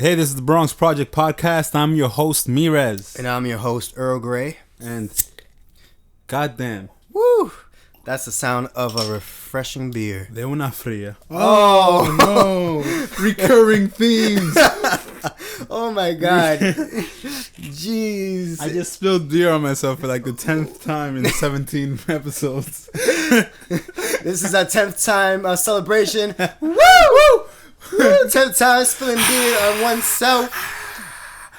Hey, this is the BRONX Project Podcast. I'm your host, Mirez. And I'm your host, Earl Grey. And goddamn. Woo! That's the sound of a refreshing beer. De una fría. Oh, no. Recurring themes. Oh my god. Jeez. I just spilled beer on myself for like the 10th time in 17 episodes. This is our 10th time celebration. Woo! Woo! 10th time spilling beer on oneself.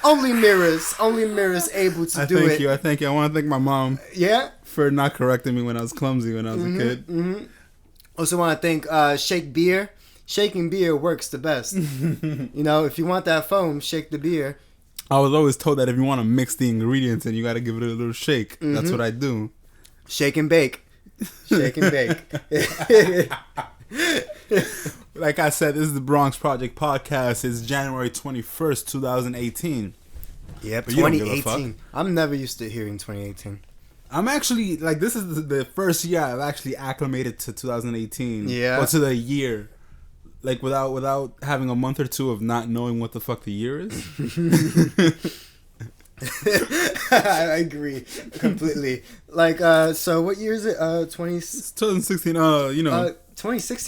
Only Mirez able to do it. I thank you. I want to thank my mom. Yeah? For not correcting me when I was clumsy when I was a kid. Also want to thank Shake Beer. Shaking beer works the best. You know, if you want that foam, shake the beer. I was always told that if you want to mix the ingredients and you got to give it a little shake. That's what I do. Shake and bake. Shake and bake. Like I said, this is the BRONX Project Podcast. It's January 21st, 2018. Yep, But 2018. I'm never used to hearing 2018. I'm actually, like, this is the first year I've actually acclimated to 2018. Yeah. Or to the year. Like, without having a month or two of not knowing what the fuck the year is. I agree completely. Like, so what year is it? 2016, 2016?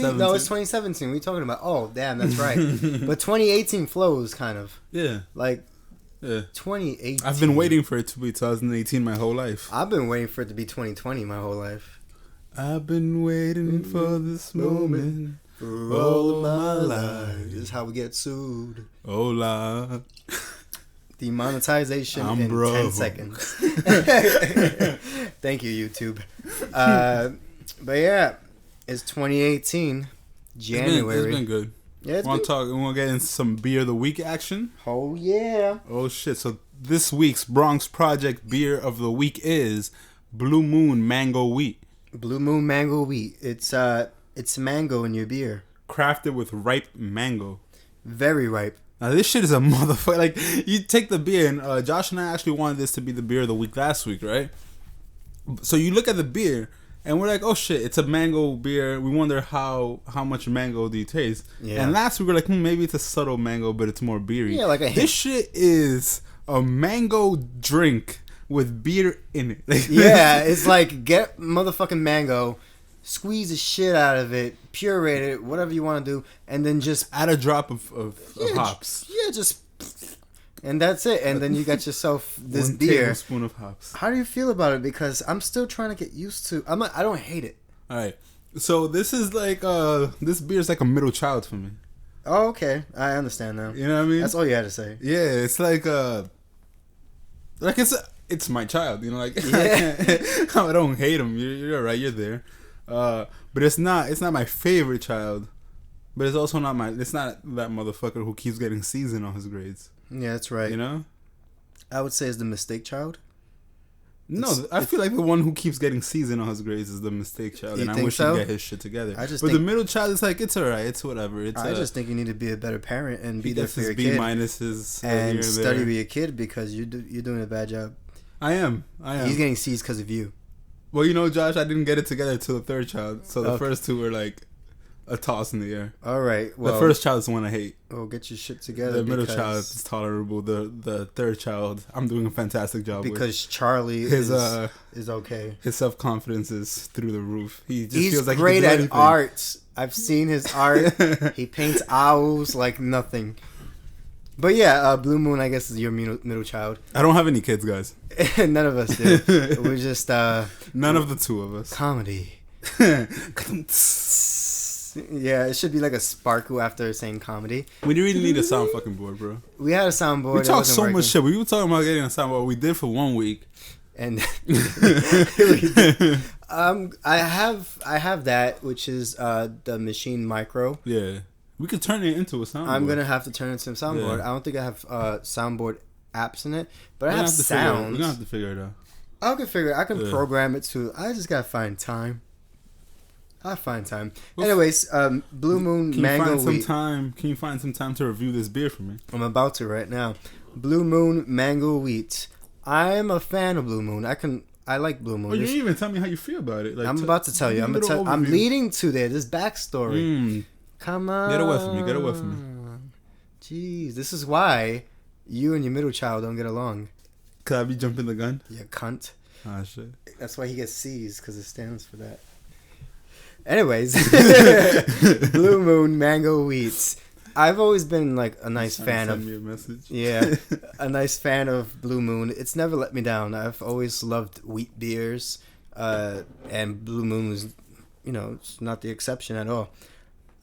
17. No, it's 2017. What are you talking about? Oh, damn, that's right. But 2018 flows, kind of. Yeah. Like, yeah. 2018. I've been waiting for it to be 2018 my whole life. I've been waiting for it to be 2020 my whole life. I've been waiting for this moment for all of my life. This is how we get sued. Hola. Demonetization I'm in broke. 10 seconds. Thank you, YouTube. But yeah, it's 2018, January. It's been good. Yeah, Want to get into some beer of the week action? Oh yeah. Oh shit! So this week's BRONX Project beer of the week is Blue Moon Mango Wheat. Blue Moon Mango Wheat. It's mango in your beer. Crafted with ripe mango. Very ripe. Now this shit is a motherfucker. Like, you take the beer, and Josh and I actually wanted this to be the beer of the week last week, right? So you look at the beer, and we're like, oh shit, it's a mango beer. We wonder how much mango do you taste? Yeah. And last week we were like, maybe it's a subtle mango, but it's more beery. Yeah, like a hint. This shit is a mango drink with beer in it. Like, Yeah, it's like, get motherfucking mango, squeeze the shit out of it, puree it, whatever you want to do, and then just add a drop of hops. And that's it. And then you got yourself this One beer. tablespoon of hops. How do you feel about it? Because I'm still trying to get used to. I don't hate it. All right. So this is like this beer is like a middle child for me. Oh, okay. I understand now. You know what I mean? That's all you had to say. Yeah, it's like it's my child. You know, like Yeah. I don't hate him. You're right. You're there. But it's not my favorite child. But it's also not it's not that motherfucker who keeps getting C's on his grades. Yeah, that's right. You know? I would say it's the mistake child. No, I feel like the one who keeps getting C's on his grades is the mistake child, You and I think wish so? he'd get his shit together. But the middle child is like, it's alright, it's whatever. I just think you need to be a better parent and be there for your B kid. minuses And study there. with your kid because you're doing a bad job. I am. He's getting C's because of you. Well, you know, Josh, I didn't get it together till the third child, so the Okay. first two were like a toss in the air. All right. Well, The first child is the one I hate. Well, get your shit together. The middle child is tolerable. The third child, I'm doing a fantastic job with. Because Charlie is okay. His self-confidence is through the roof. He's He's like great he can do at anything. art. I've seen his art. He paints owls like nothing. But yeah, Blue Moon, I guess, is your middle child. I don't have any kids, guys. None of us do. We're just None of the two of us. comedy. Yeah, it should be like a sparkle after saying comedy. We really need a sound fucking board, bro. We had a soundboard. We it talked wasn't so working. much shit. We were talking about getting a soundboard. We did for 1 week. And I have that, which is the Machine Micro. Yeah. We could turn it into a soundboard. I'm gonna have to turn it into a soundboard. Yeah. I don't think I have soundboard apps in it, but We're I gonna have to sounds. We're gonna have to figure it out. I can Yeah. program it to. I just gotta find time. I'll find time. Well, Anyways, Blue Moon Can Mango you find Wheat. some time? Can you find some time to review this beer for me? I'm about to right now. Blue Moon Mango Wheat. I'm a fan of Blue Moon. I like Blue Moon. Oh, you didn't even tell me how you feel about it. Like, I'm about to tell you. I'm overview. leading to there. This backstory. Mm. Come on. Get away from me. Get away from me. Jeez, this is why you and your middle child don't get along. Could I be jumping the gun? You cunt. Ah, shit. That's why he gets C's, because it stands for that. Anyways, Blue Moon Mango Wheats. I've always been like a nice fan of. Send me a message. Yeah, a nice fan of Blue Moon. It's never let me down. I've always loved wheat beers, and Blue Moon was, it's not the exception at all.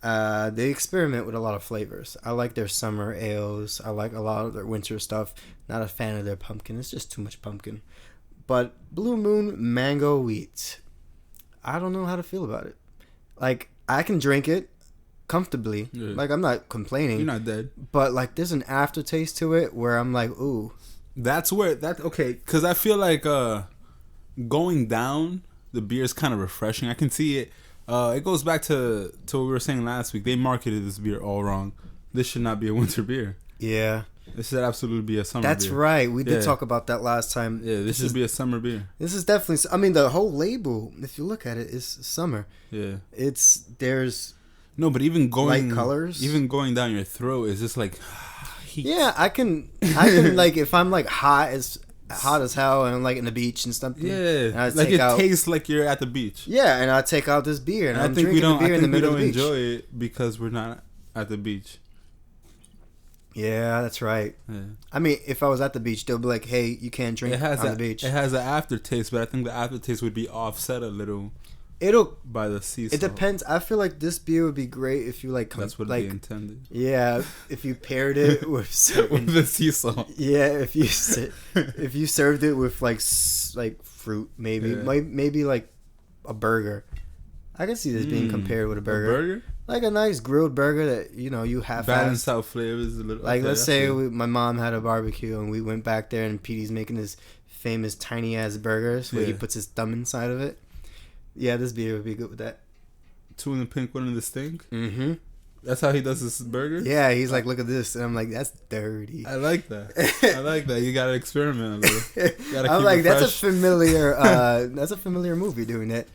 They experiment with a lot of flavors. I like their summer ales. I like a lot of their winter stuff. Not a fan of their pumpkin. It's just too much pumpkin. But Blue Moon Mango Wheat, I don't know how to feel about it. Like, I can drink it comfortably. Yeah. Like, I'm not complaining. You're not dead. But, like, there's an aftertaste to it where I'm like, ooh. Okay, because I feel like going down, the beer is kind of refreshing. I can see it. It goes back to what we were saying last week. They marketed this beer all wrong. This should not be a winter beer. Yeah. This should absolutely be a summer beer. That's right. We did talk about that last time. Yeah, this should be a summer beer. This is definitely... I mean, the whole label, if you look at it, is summer. Yeah. There's... No, but even going... light colors. Even going down your throat is just like... heat. Yeah, I can like, if I'm like hot as hell and I'm like in the beach and stuff. Yeah. And like it tastes like you're at the beach. Yeah, and I take out this beer and I'm think drinking the beer in the middle of the beach. We don't enjoy it because we're not at the beach. Yeah, that's right. Yeah. I mean, if I was at the beach, they'll be like, "Hey, you can't drink on the beach." It has an aftertaste, but I think the aftertaste would be offset a little. By the sea salt. It depends. I feel like this beer would be great if you like. That's what they intended. Yeah, if you paired it with certain with the sea salt. Yeah, if you served it with like fruit, maybe maybe like a burger. I can see this being compared with a burger. A burger? Like a nice grilled burger that you have balance out flavors a little. Like let's say my mom had a barbecue and we went back there and Petey's making his famous tiny ass burgers where he puts his thumb inside of it. Yeah, this beer would be good with that. 2 in the pink, 1 in the stink. Mm-hmm. That's how he does his burger. Yeah, he's like, look at this, and I'm like, that's dirty. I like that. You gotta experiment a little. I'm like, that's a familiar. That's a familiar movie doing that.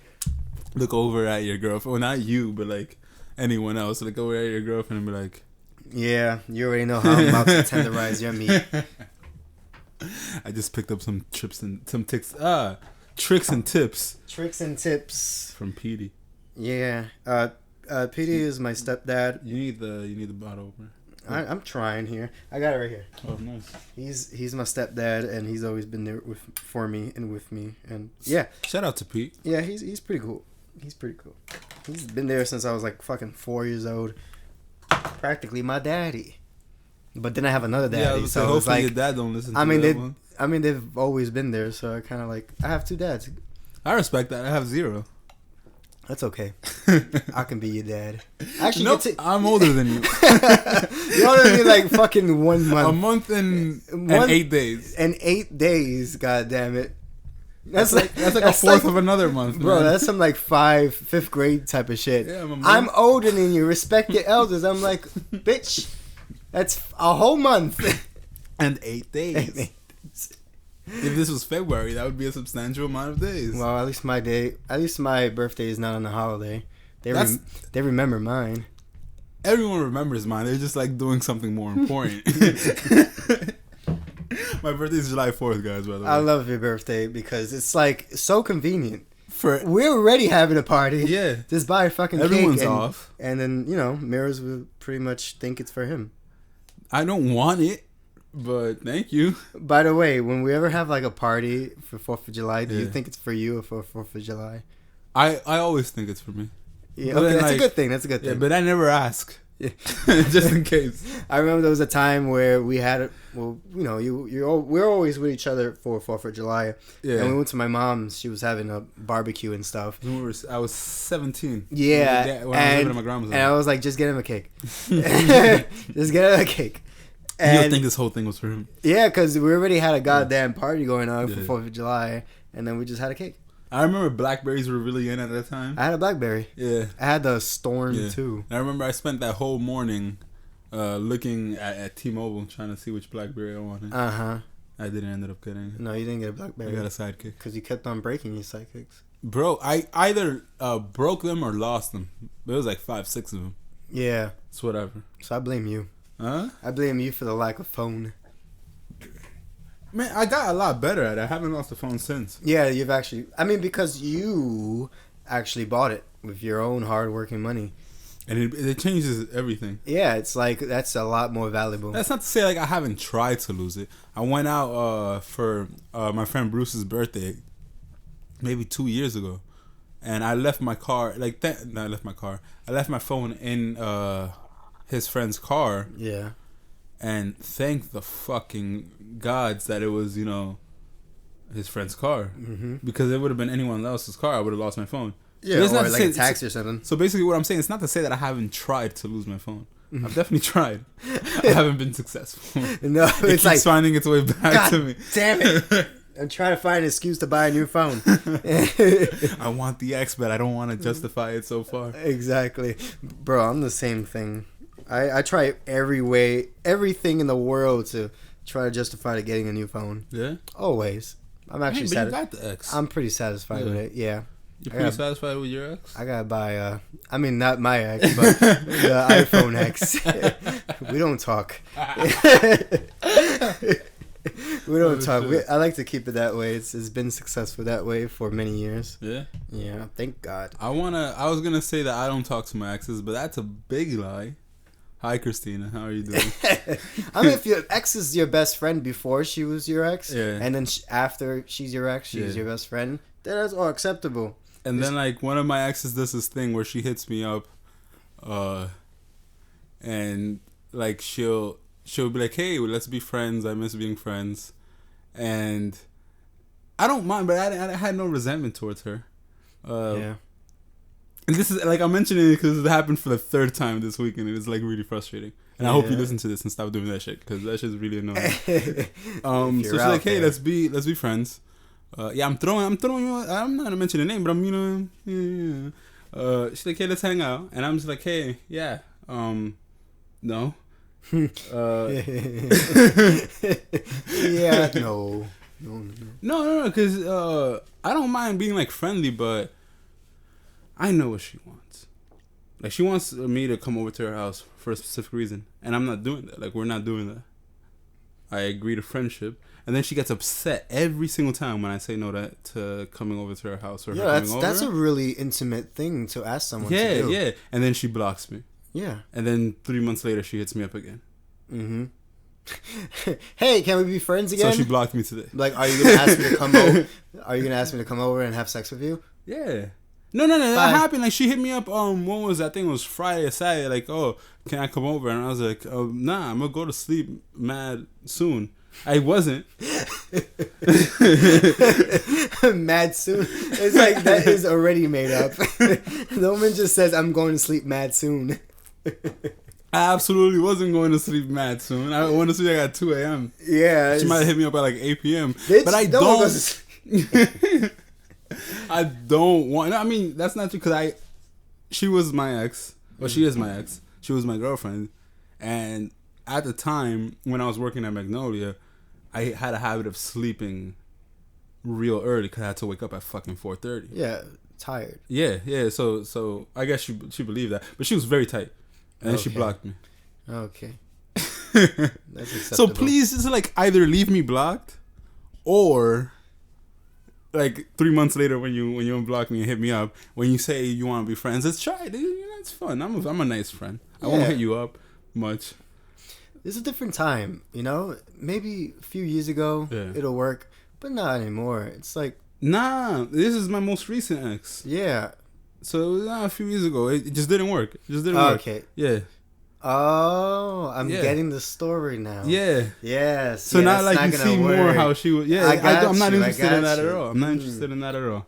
Look over at your girlfriend. Well, not you, but like anyone else. Look over at your girlfriend and be like, yeah, you already know how I'm about to tenderize your meat. I just picked up some tricks and tips. Tricks and tips from Petey. Yeah, Petey is my stepdad. You need the bottle opener. I'm trying here. I got it right here. Oh, nice. He's my stepdad, and he's always been there for me and with me, and yeah. Shout out to Pete. Yeah, he's pretty cool. He's pretty cool. He's been there since I was like fucking 4 years old. Practically my daddy. But then I have another daddy. Yeah, so hopefully like, your dad don't listen. I mean they've always been there, so I kind of like I have 2 dads. I respect that. I have 0. That's okay. I can be your dad. Actually, nope, I'm older than you. You're older than me like fucking 1 month. A month and 8 days. And 8 days, god damn it. That's like a fourth of another month, bro. Man. That's some like 5th grade type of shit. Yeah, I'm older than you. Respect your elders. I'm like, bitch, that's a whole month and 8 days. If this was February, that would be a substantial amount of days. Well, at least my birthday is not on a holiday. They remember mine. Everyone remembers mine. They're just like doing something more important. My birthday is July 4th, guys, by the way. I love your birthday because it's like so convenient. We're already having a party. Yeah. Just buy a fucking Everyone's cake. off. And then, Mirez will pretty much think it's for him. I don't want it, but thank you. By the way, when we ever have like a party for 4th of July, do you think it's for you or for 4th of July? I always think it's for me. Yeah, okay, that's a good thing. That's a good thing. Yeah, but I never ask. Yeah. Just in case. I remember there was a time where we had, we're always with each other for 4th of July. Yeah. And we went to my mom's. She was having a barbecue and stuff. I was 17. Yeah. When I was living at my grandma's house. And I was like, just get him a cake. Just get him a cake. And you don't think this whole thing was for him? Yeah, because we already had a goddamn party going on for 4th of July. And then we just had a cake. I remember Blackberries were really in at that time. I had a Blackberry. Yeah. I had the Storm too. And I remember I spent that whole morning looking at T-Mobile trying to see which Blackberry I wanted. Uh-huh. I didn't end up getting it. No, you didn't get a Blackberry. I got a Sidekick. Because you kept on breaking your Sidekicks. Bro, I either broke them or lost them. There was like 5, 6 of them. Yeah. It's whatever. So I blame you. Huh? I blame you for the lack of phone. Man, I got a lot better at it. I haven't lost a phone since. Yeah, you've actually... I mean, because you actually bought it with your own hard-working money. And it changes everything. Yeah, it's like, that's a lot more valuable. That's not to say, like, I haven't tried to lose it. I went out for my friend Bruce's birthday maybe 2 years ago. And I left my car, I left my car. I left my phone in his friend's car. Yeah. And thank the fucking gods that it was, you know, his friend's car. Mm-hmm. Because it would have been anyone else's car, I would have lost my phone. Yeah, or like a taxi or something. So basically what I'm saying, it's not to say that I haven't tried to lose my phone. I've definitely tried. I haven't been successful. No, it keeps like finding its way back to me. Damn it. I'm trying to find an excuse to buy a new phone. I want the X, but I don't want to justify it so far. Exactly. Bro, I'm the same thing. I try everything in the world to try to justify to getting a new phone. Yeah? Always. I'm actually satisfied. You got the X. I'm pretty satisfied with it, yeah. You're pretty satisfied with your X? I gotta buy, I mean, not my X, but the iPhone X. We don't talk. We don't talk. I like to keep it that way. It's been successful that way for many years. Yeah? Yeah, thank God. I was going to say that I don't talk to my exes, but that's a big lie. Hi, Christina. How are you doing? I mean, if your ex is your best friend before she was your ex, yeah. and then after she's your ex, she's your best friend, then that's all acceptable. And then, like, one of my exes does this thing where she hits me up, and, like, she'll be like, hey, let's be friends. I miss being friends. And I don't mind, but I had no resentment towards her. Yeah. And this is, like, I'm mentioning it because it happened for the third time this week, and it was, like, really frustrating. And I hope you listen to this and stop doing that shit, because that shit's really annoying. So she's like, hey, let's be friends. Yeah, I'm throwing you. I'm not gonna mention the name, but I'm, you know, yeah. She's like, hey, let's hang out, and I'm just like, hey, yeah, no. Yeah, No, because I don't mind being, like, friendly, but I know what she wants. Like, she wants me to come over to her house for a specific reason, and I'm not doing that. Like, we're not doing that. I agree to friendship, and then she gets upset every single time when I say no to coming over to her house or her coming over. That's a really intimate thing to ask someone to do. Yeah, and then she blocks me. Yeah. And then 3 months later, she hits me up again. Mm-hmm. Hey, can we be friends again? So she blocked me today. Like, are you gonna ask me to come over? Are you gonna ask me to come over and have sex with you? Yeah. No. That happened. Like, she hit me up. When was that? I think it was Friday or Saturday. Like, oh, can I come over? And I was like, nah, I'm gonna go to sleep mad soon. I wasn't. Mad soon. It's like that is already made up. The woman just says, I'm going to sleep mad soon. I absolutely wasn't going to sleep mad soon. I went to sleep at 2 a.m. Yeah. She might have hit me up at like 8 p.m. Bitch, but I don't. I don't want. I mean, that's not true because she was my ex. Well, she is my ex. She was my girlfriend. And at the time when I was working at Magnolia, I had a habit of sleeping real early because I had to wake up at fucking 4:30. Yeah, tired. Yeah. So I guess she believed that, but she was very tight, and then she blocked me. Okay. That's acceptable. So please, just like either leave me blocked, or like 3 months later when you unblock me and hit me up, when you say you want to be friends, let's try it. You know, it's fun. I'm a nice friend. I won't hit you up much. It's a different time, you know? Maybe a few years ago, it'll work, but not anymore. It's like... Nah, this is my most recent ex. Yeah. So it was a few years ago. It just didn't work. Okay. Yeah. Oh, I'm getting the story now. Yeah. Yes. So now, like, you see work. more how she was... Yeah, I'm not interested in that you. at all. I'm not interested in that at all.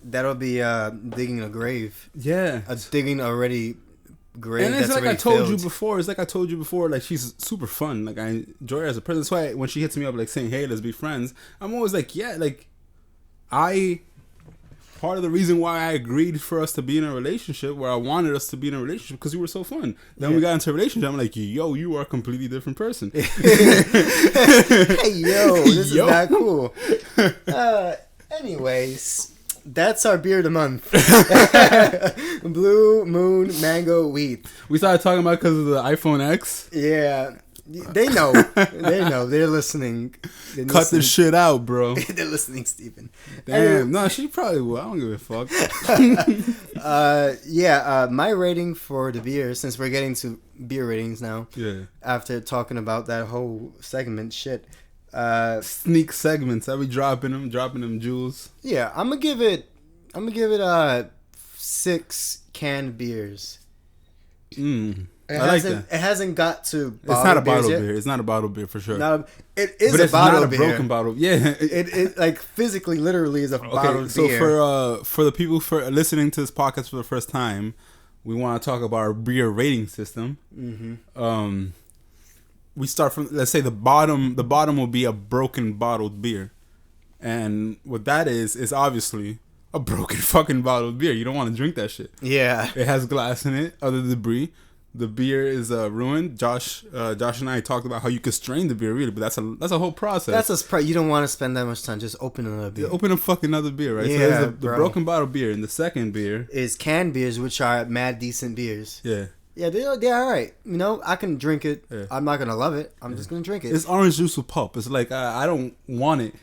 That'll be digging a grave. Yeah. Digging already... Great. And it's that's like I told filled. you before. It's like I told you before. Like, she's super fun. Like, I enjoy her as a person. That's why when she hits me up, like saying, "Hey, let's be friends," I'm always like, "Yeah." Like, part of the reason why I agreed for us to be in a relationship, where I wanted us to be in a relationship, because you were so fun. Then we got into a relationship. I'm like, "Yo, you are a completely different person." Hey, yo, this is not cool. Anyways. That's our beer of the month. Blue Moon Mango Wheat. We started talking about because of the iPhone X. Yeah. They know. They know. They're listening. Cut this shit out, bro. They're listening, Steven. Damn. No, she probably will. I don't give a fuck. My rating for the beer, since we're getting to beer ratings now. Yeah. After talking about that whole segment shit. Sneak segments. I be dropping them jewels. Yeah, I'm gonna give it 6 canned beers. It hasn't got to. It's not a bottle beer. It's not a bottle beer for sure. It is but a bottle But it's not beer. a broken bottle. Yeah. It like physically, literally is a bottle so beer. for the people listening to this podcast for the first time, we want to talk about our beer rating system. Mm-hmm. We start from, let's say the bottom. The bottom will be a broken bottled beer, and what that is obviously a broken fucking bottled beer. You don't want to drink that shit. Yeah. It has glass in it, other debris. The beer is ruined. Josh and I talked about how you could strain the beer, really, but that's a whole process. You don't want to spend that much time. Just open another beer. Open a fucking other beer, right? Yeah, so there's the broken bottle beer, and the second beer is canned beers, which are mad decent beers. Yeah. Yeah, they're all right. You know, I can drink it. Yeah. I'm not gonna love it. I'm just gonna drink it. It's orange juice with pulp. It's like I don't want it.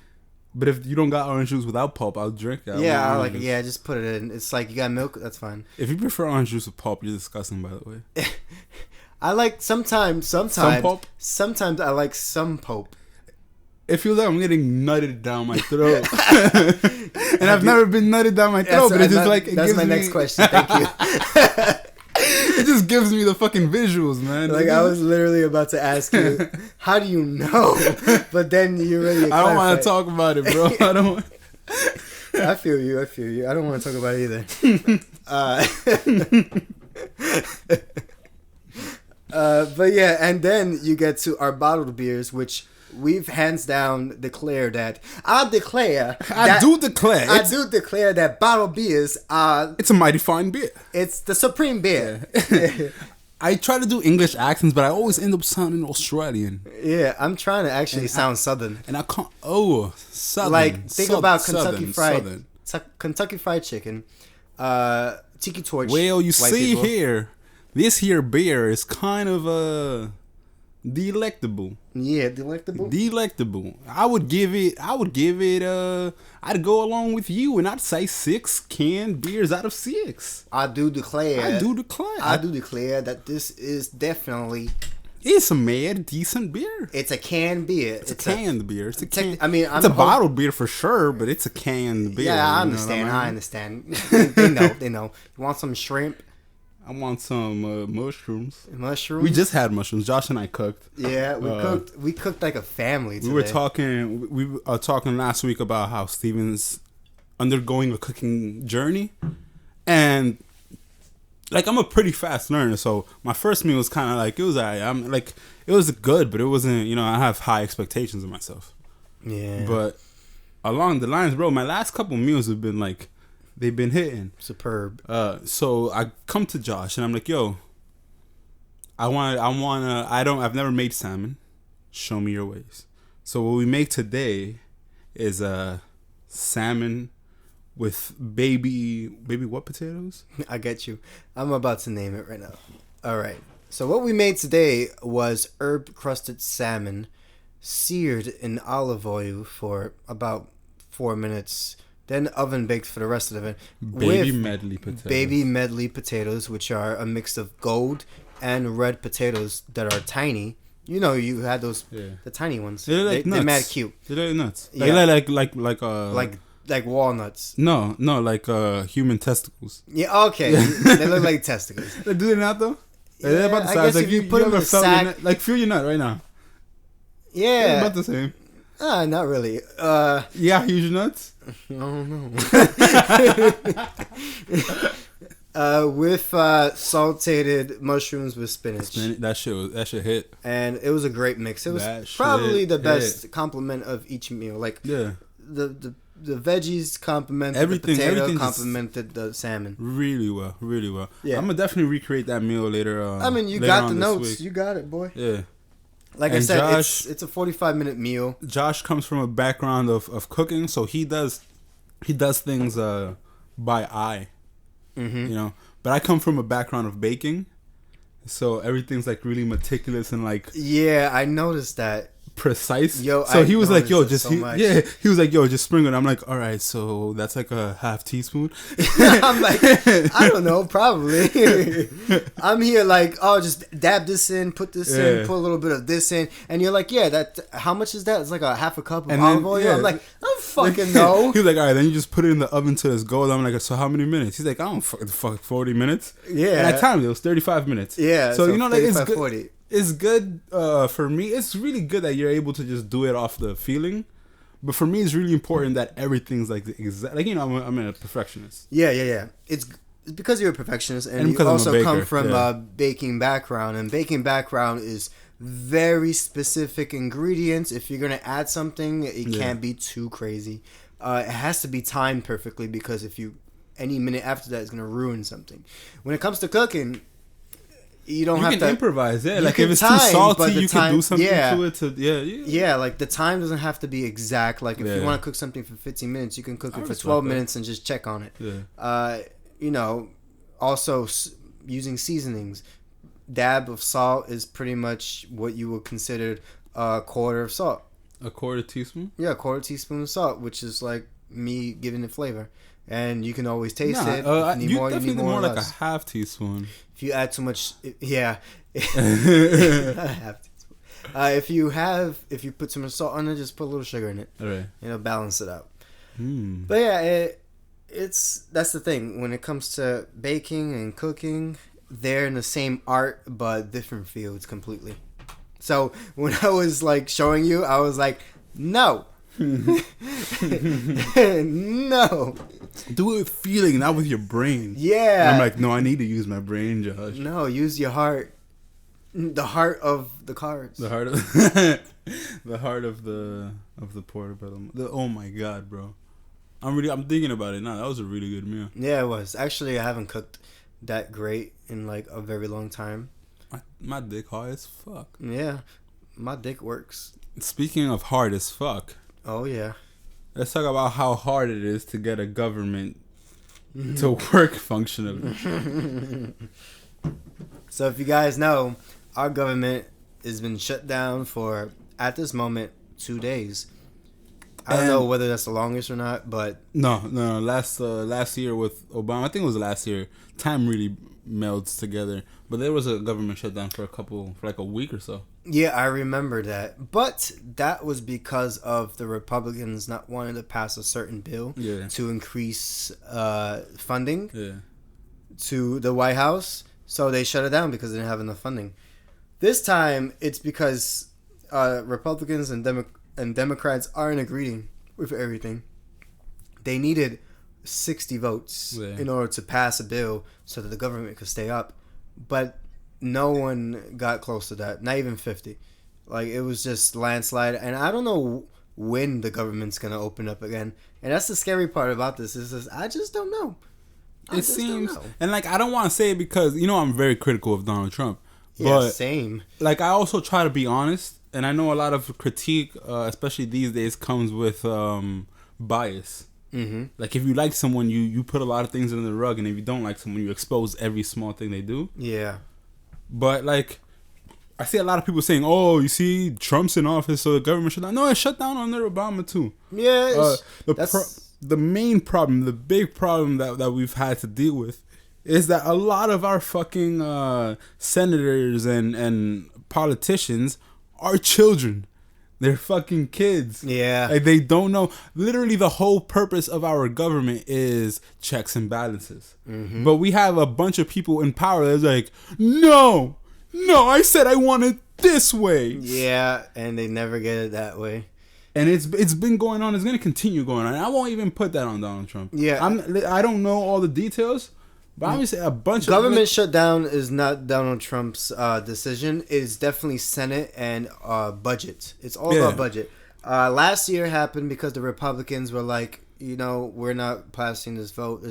But if you don't got orange juice without pulp, I'll drink it. Just put it in. It's like you got milk, that's fine. If you prefer orange juice with pulp, you're disgusting, by the way. I like sometimes some pulp? Sometimes I like some pulp. It feels like I'm getting nutted down my throat. And I've never been nutted down my throat, but it's just like... That's my next question, thank you. It just gives me the fucking visuals, man. Like, I was literally about to ask you, how do you know? But then you really... I don't want to talk about it, bro. I don't want... I feel you. I don't want to talk about it either. But yeah, and then you get to our bottled beers, which we've hands down declared that... I do declare that bottled beers are... It's a mighty fine beer. It's the supreme beer. Yeah. I try to do English accents, but I always end up sounding Australian. Yeah, I'm trying to actually sound Southern. And I can't... Oh, Southern. Like, think about Kentucky Fried Chicken, Tiki Torch. Well, you see people. Here, this here beer is kind of delectable. Yeah, delectable. Delectable. I'd go along with you, and I'd say 6 canned beers out of 6. I do declare that this is definitely... It's a mad decent beer. It's a canned beer. It's a canned beer. It's a bottled beer for sure, but it's a canned beer. Yeah, I understand. I understand. They know. You want some shrimp? I want some mushrooms. Mushrooms? We just had mushrooms. Josh and I cooked. Yeah, we cooked like a family today. We were talking last week about how Steven's undergoing a cooking journey. And like, I'm a pretty fast learner, so my first meal was kind of like, it was it was good, but it wasn't, I have high expectations of myself. Yeah. But along the lines, bro, my last couple meals have been like, they've been hitting. Superb. So I come to Josh and I'm like, yo, I've never made salmon. Show me your ways. So what we make today is salmon with baby what potatoes? I get you. I'm about to name it right now. All right. So what we made today was herb crusted salmon seared in olive oil for about 4 minutes. Then oven baked for the rest of it. Baby medley potatoes, which are a mix of gold and red potatoes that are tiny. You know, you had those, the tiny ones. They're like nuts. They're mad cute. They're like nuts. Yeah. Like walnuts. No, like human testicles. Yeah, okay. They look like testicles. Do they not though? Yeah, they're about the size. I guess like, if you put them in a sack, like feel your nut right now. Yeah, they're about the same. Not really. Yeah, huge nuts. No. With salted mushrooms with spinach. That shit hit. And it was a great mix. It was probably the best complement of each meal. Like the veggies complemented everything. The potato complemented the salmon. Really well. Yeah. I'm gonna definitely recreate that meal later. You got the notes. You got it, boy. Yeah. Like I said, Josh, it's a 45-minute meal. Josh comes from a background of cooking, so he does he does things by eye, you know. But I come from a background of baking, so everything's like really meticulous and like Yeah, I noticed that. Precise. Yo, so he was like, "Yo, he was like, "Yo, just sprinkle it." I'm like, "All right, so that's like a half teaspoon." I'm like, I don't know, probably. I'm here like, oh, just dab this in, put this in, put a little bit of this in, and you're like, yeah, that. How much is that? It's like a half a cup of olive oil. I'm like, I don't fucking know. He was like, all right, then you just put it in the oven till it's golden. I'm like, so how many minutes? He's like, I don't fuck 40 minutes. Yeah. And at times it was 35 minutes. Yeah. So you know, like it's good. 40. It's good for me. It's really good that you're able to just do it off the feeling. But for me, it's really important that everything's like the exact. Like, you know, I'm a perfectionist. Yeah. It's because you're a perfectionist, and you also come from a baking background. And baking background is very specific ingredients. If you're gonna add something, it can't be too crazy. It has to be timed perfectly, because if you any minute after that is gonna ruin something. When it comes to cooking, you have to improvise. Yeah, like if it's too salty, you can do something to it. Yeah, like the time doesn't have to be exact. Like if you want to cook something for 15 minutes, you can cook it for 12 minutes and just check on it. Yeah. You know, also using seasonings. Dab of salt is pretty much what you would consider a quarter of salt. A quarter teaspoon? Yeah, a quarter teaspoon of salt, which is like me giving it flavor. And you can always taste it. You need more like a half teaspoon. If you add too much, half teaspoon. If you put too much salt on it, just put a little sugar in it. All right. It'll balance it out. But yeah, that's the thing. When it comes to baking and cooking, they're in the same art, but different fields completely. So when I was like showing you, I was like, no. No. Do it with feeling, not with your brain. Yeah. And I'm like, no, I need to use my brain, Josh. No, use your heart. The heart of the cards. The heart of the heart of the portobello. Oh my god, bro. I'm thinking about it now. That was a really good meal. Yeah, it was. Actually, I haven't cooked that great in like a very long time. My dick hard as fuck. Yeah. My dick works. Speaking of hard as fuck. Oh, yeah. Let's talk about how hard it is to get a government to work functionally. So if you guys know, our government has been shut down for, at this moment, 2 days. I don't know whether that's the longest or not, but... No. Last year with Obama, I think it was last year, time really melds together. But there was a government shutdown for like a week or so. Yeah, I remember that. But that was because of the Republicans not wanting to pass a certain bill to increase funding to the White House. So they shut it down because they didn't have enough funding. This time, it's because Republicans and Democrats aren't agreeing with everything. They needed 60 votes in order to pass a bill so that the government could stay up. But no one got close to that. Not even 50. Like, it was just landslide. And I don't know when the government's going to open up again. And that's the scary part about this. Is I just don't know. It seems... And, like, I don't want to say it because, you know, I'm very critical of Donald Trump. Yeah, but, same. Like, I also try to be honest. And I know a lot of critique, especially these days, comes with bias. Mm-hmm. Like, if you like someone, you put a lot of things under the rug, and if you don't like someone, you expose every small thing they do. Yeah. But, like, I see a lot of people saying, oh, you see, Trump's in office, so the government shut down. No, it shut down under Obama, too. Yeah. The main problem, the big problem that we've had to deal with is that a lot of our fucking senators and politicians are children. They're fucking kids. Yeah. Like, they don't know. Literally, the whole purpose of our government is checks and balances. Mm-hmm. But we have a bunch of people in power that's like, no, I said I want it this way. Yeah, and they never get it that way. And it's been going on. It's going to continue going on. And I won't even put that on Donald Trump. Yeah. I don't know all the details. But obviously a bunch of... Government shutdown is not Donald Trump's decision. It is definitely Senate and budget. It's all about budget. Last year happened because the Republicans were like, you know, we're not passing this vote.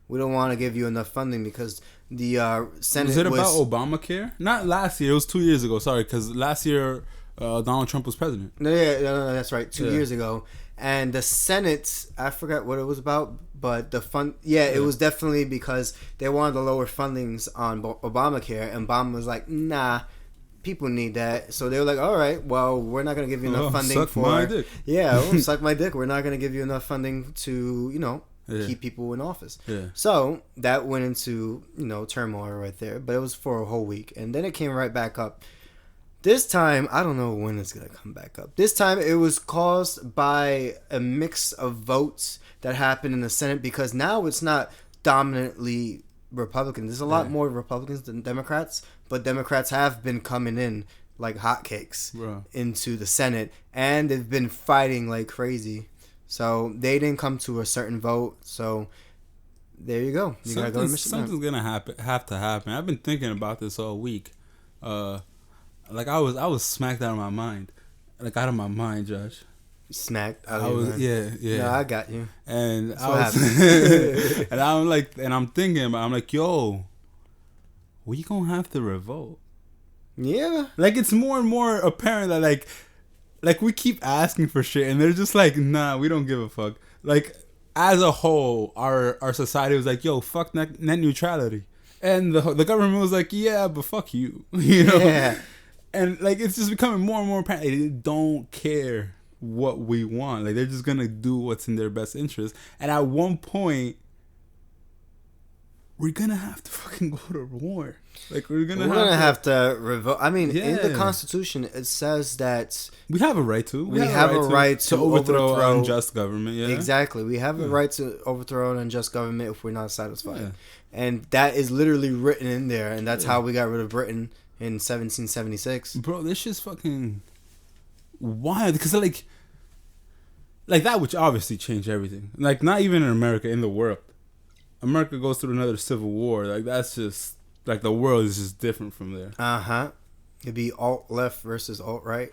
We don't want to give you enough funding because the Senate was... it about Obamacare? Not last year. It was 2 years ago. Sorry, because last year Donald Trump was president. No, that's right. 2 years ago. And the Senate, I forgot what it was about, but it was definitely because they wanted to lower fundings on Obamacare, and Obama was like, nah, people need that. So they were like, all right, well, we're not going to give you enough funding suck my dick. Yeah, suck my dick. We're not going to give you enough funding to, keep people in office. Yeah. So that went into, turmoil right there, but it was for a whole week. And then it came right back up. This time, I don't know when it's going to come back up. This time, it was caused by a mix of votes that happened in the Senate because now it's not dominantly Republican. There's a lot more Republicans than Democrats, but Democrats have been coming in like hotcakes into the Senate, and they've been fighting like crazy. So they didn't come to a certain vote. So there you go. Something's going to have to happen. I've been thinking about this all week. Like I was smacked out of my mind, Josh. Smacked out of your mind. Yeah. No, I got you. And That's I was, and I'm thinking, I'm like, yo, we gonna have to revolt. Yeah. Like it's more and more apparent that like we keep asking for shit, and they're just like, nah, we don't give a fuck. Like as a whole, our society was like, yo, fuck net neutrality, and the government was like, yeah, but fuck you, Yeah. And like it's just becoming more and more apparent they don't care what we want. Like they're just gonna do what's in their best interest. And at one point, we're gonna have to fucking go to war. Like we're gonna have to revolt. I mean, in the Constitution, it says that we have a right to. We have a right to overthrow an unjust government. Yeah, exactly. We have a right to overthrow an unjust government if we're not satisfied, and that is literally written in there. And that's how we got rid of Britain in 1776. Bro, this shit's fucking wild because like that, which obviously changed everything. Like not even in America, in the world. America goes through another civil war. Like that's just like the world is just different from there. It'd be alt left versus alt right.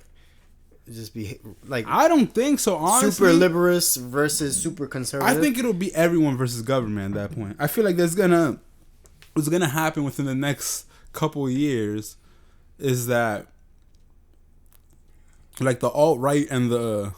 It'd just be like I don't think so. Honestly, super liberous versus super conservative. I think it'll be everyone versus government at that point. I feel like what's gonna happen within the next couple of years is that like the alt right and the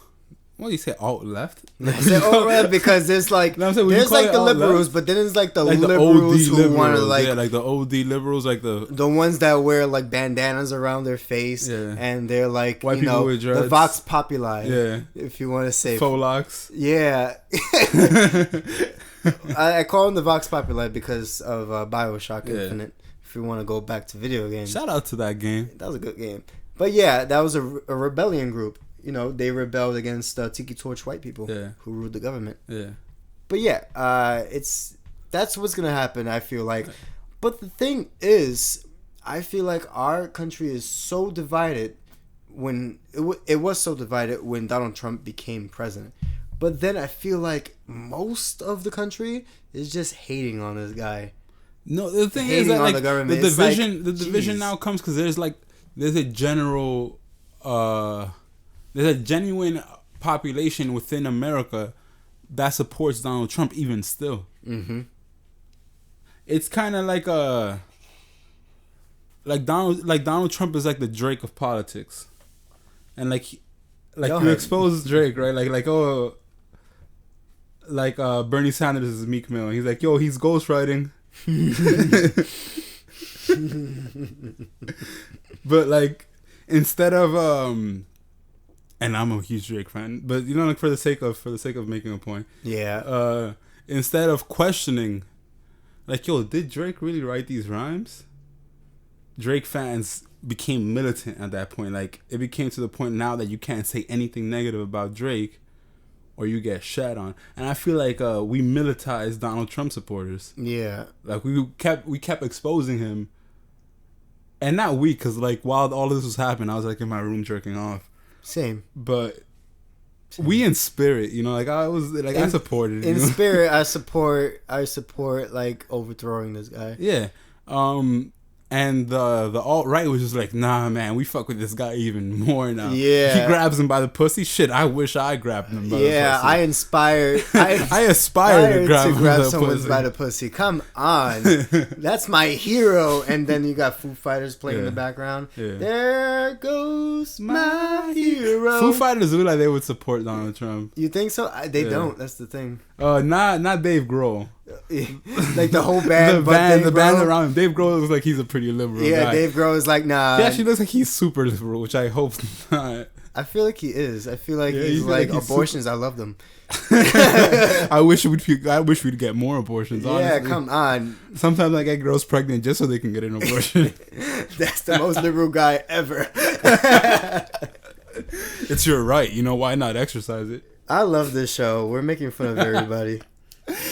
what do you say alt left? I said alt right because there's like there's like the liberals, but then there's like the liberals who want to like like the OD liberals, like the ones that wear like bandanas around their face, and they're like white people with dreads. The Vox Populi, if you want to say faux locks. Yeah. I call them the Vox Populi because of BioShock Infinite. If you want to go back to video games, shout out to that game. That was a good game. But yeah, that was a rebellion group. They rebelled against Tiki Torch white people who ruled the government. Yeah. But yeah, that's what's gonna happen. I feel like. But the thing is, I feel like our country is so divided. When it was so divided when Donald Trump became president. But then I feel like most of the country is just hating on this guy. No, the thing is that like the division now comes because there's a general there's a genuine population within America that supports Donald Trump even still. Mm-hmm. It's kind of like Donald Trump is like the Drake of politics, and you expose Drake, right? Bernie Sanders is Meek Mill. He's like, yo, he's ghostwriting. But like instead of and I'm a huge Drake fan, but for the sake of making a point, instead of questioning, like, yo, did Drake really write these rhymes? Drake fans became militant at that point. Like it became to the point now that you can't say anything negative about Drake or you get shat on. And I feel like we militarized Donald Trump supporters. Yeah. Like we kept exposing him. And not we, because like while all this was happening, I was like in my room jerking off. Same. But we in spirit, I was like I supported in spirit. I support like overthrowing this guy. Yeah. And the alt-right was just like, nah, man, we fuck with this guy even more now. Yeah. He grabs him by the pussy. Shit, I wish I grabbed him by the pussy. I aspire to grab someone pussy. by the pussy. Come on. That's my hero. And then you got Foo Fighters playing in the background. Yeah. There goes my hero. Foo Fighters look like they would support Donald Trump. You think so? They don't. That's the thing. Not Dave Grohl. Like the whole band, the band around him. Dave Grohl looks like he's a pretty liberal guy. Dave Grohl is like, nah. He actually looks like he's super liberal, which I hope not. I feel like he is. I feel like he's like abortions. I love them. I wish we'd get more abortions. Honestly. Yeah, come on. Sometimes I get girls pregnant just so they can get an abortion. That's the most liberal guy ever. It's your right. You know, why not exercise it? I love this show. We're making fun of everybody.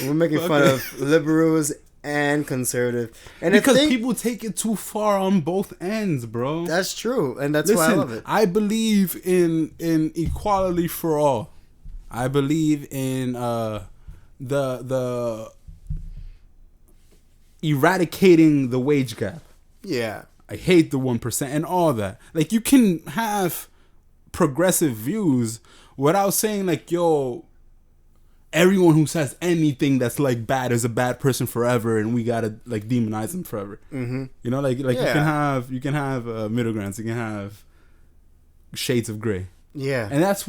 We're making fun of liberals and conservative, and because people take it too far on both ends, bro. That's true, and that's why I love it. I believe in equality for all. I believe in the eradicating the wage gap. Yeah, I hate the 1% and all that. Like, you can have progressive views without saying like, yo, everyone who says anything that's like bad is a bad person forever, and we gotta like demonize them forever. Mm-hmm. You know, like you can have middle grounds. You can have shades of gray. Yeah, and that's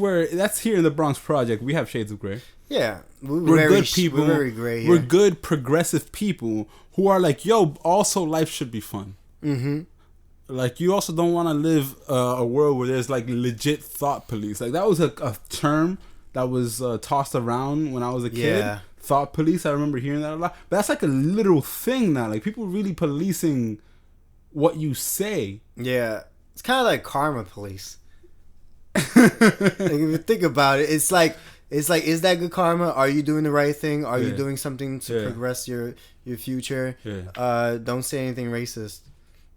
here in the Bronx Project. We have shades of gray. Yeah, we're good people. We're very gray here. We're good progressive people who are like, yo, also life should be fun. Mm-hmm. Like, you also don't want to live a world where there's like legit thought police. Like, that was a term that was tossed around when I was a kid. Yeah. Thought police. I remember hearing that a lot. But that's like a literal thing now. Like, people really policing what you say. Yeah. It's kind of like karma police. Like, if you think about it, it's like, is that good karma? Are you doing the right thing? Are you doing something to progress your future? Yeah. Don't say anything racist,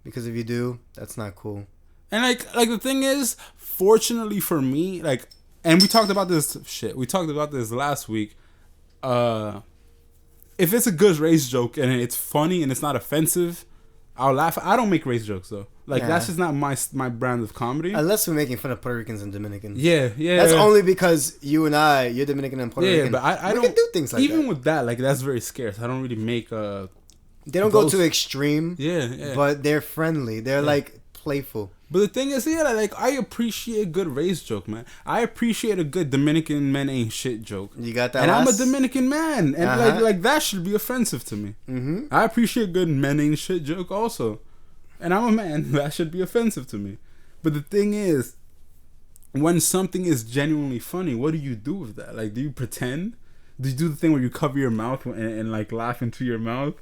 because if you do, that's not cool. And like the thing is, fortunately for me, like, and we talked about this last week. If it's a good race joke and it's funny and it's not offensive, I'll laugh. I don't make race jokes though. Like, that's just not my brand of comedy. Unless we're making fun of Puerto Ricans and Dominicans. Yeah. That's only because you and you're Dominican and Puerto Rican. Yeah, but I don't can do things like even that. with that. Like, that's very scarce. I don't really make They don't go too extreme. Yeah. But they're friendly. They're like playful. But the thing is, like, I appreciate a good race joke, man. I appreciate a good Dominican men ain't shit joke. You got that? And I'm a Dominican man, and like that should be offensive to me. Mm-hmm. I appreciate a good men ain't shit joke also, and I'm a man. That should be offensive to me. But the thing is, when something is genuinely funny, what do you do with that? Like, do you pretend? Do you do the thing where you cover your mouth and like laugh into your mouth?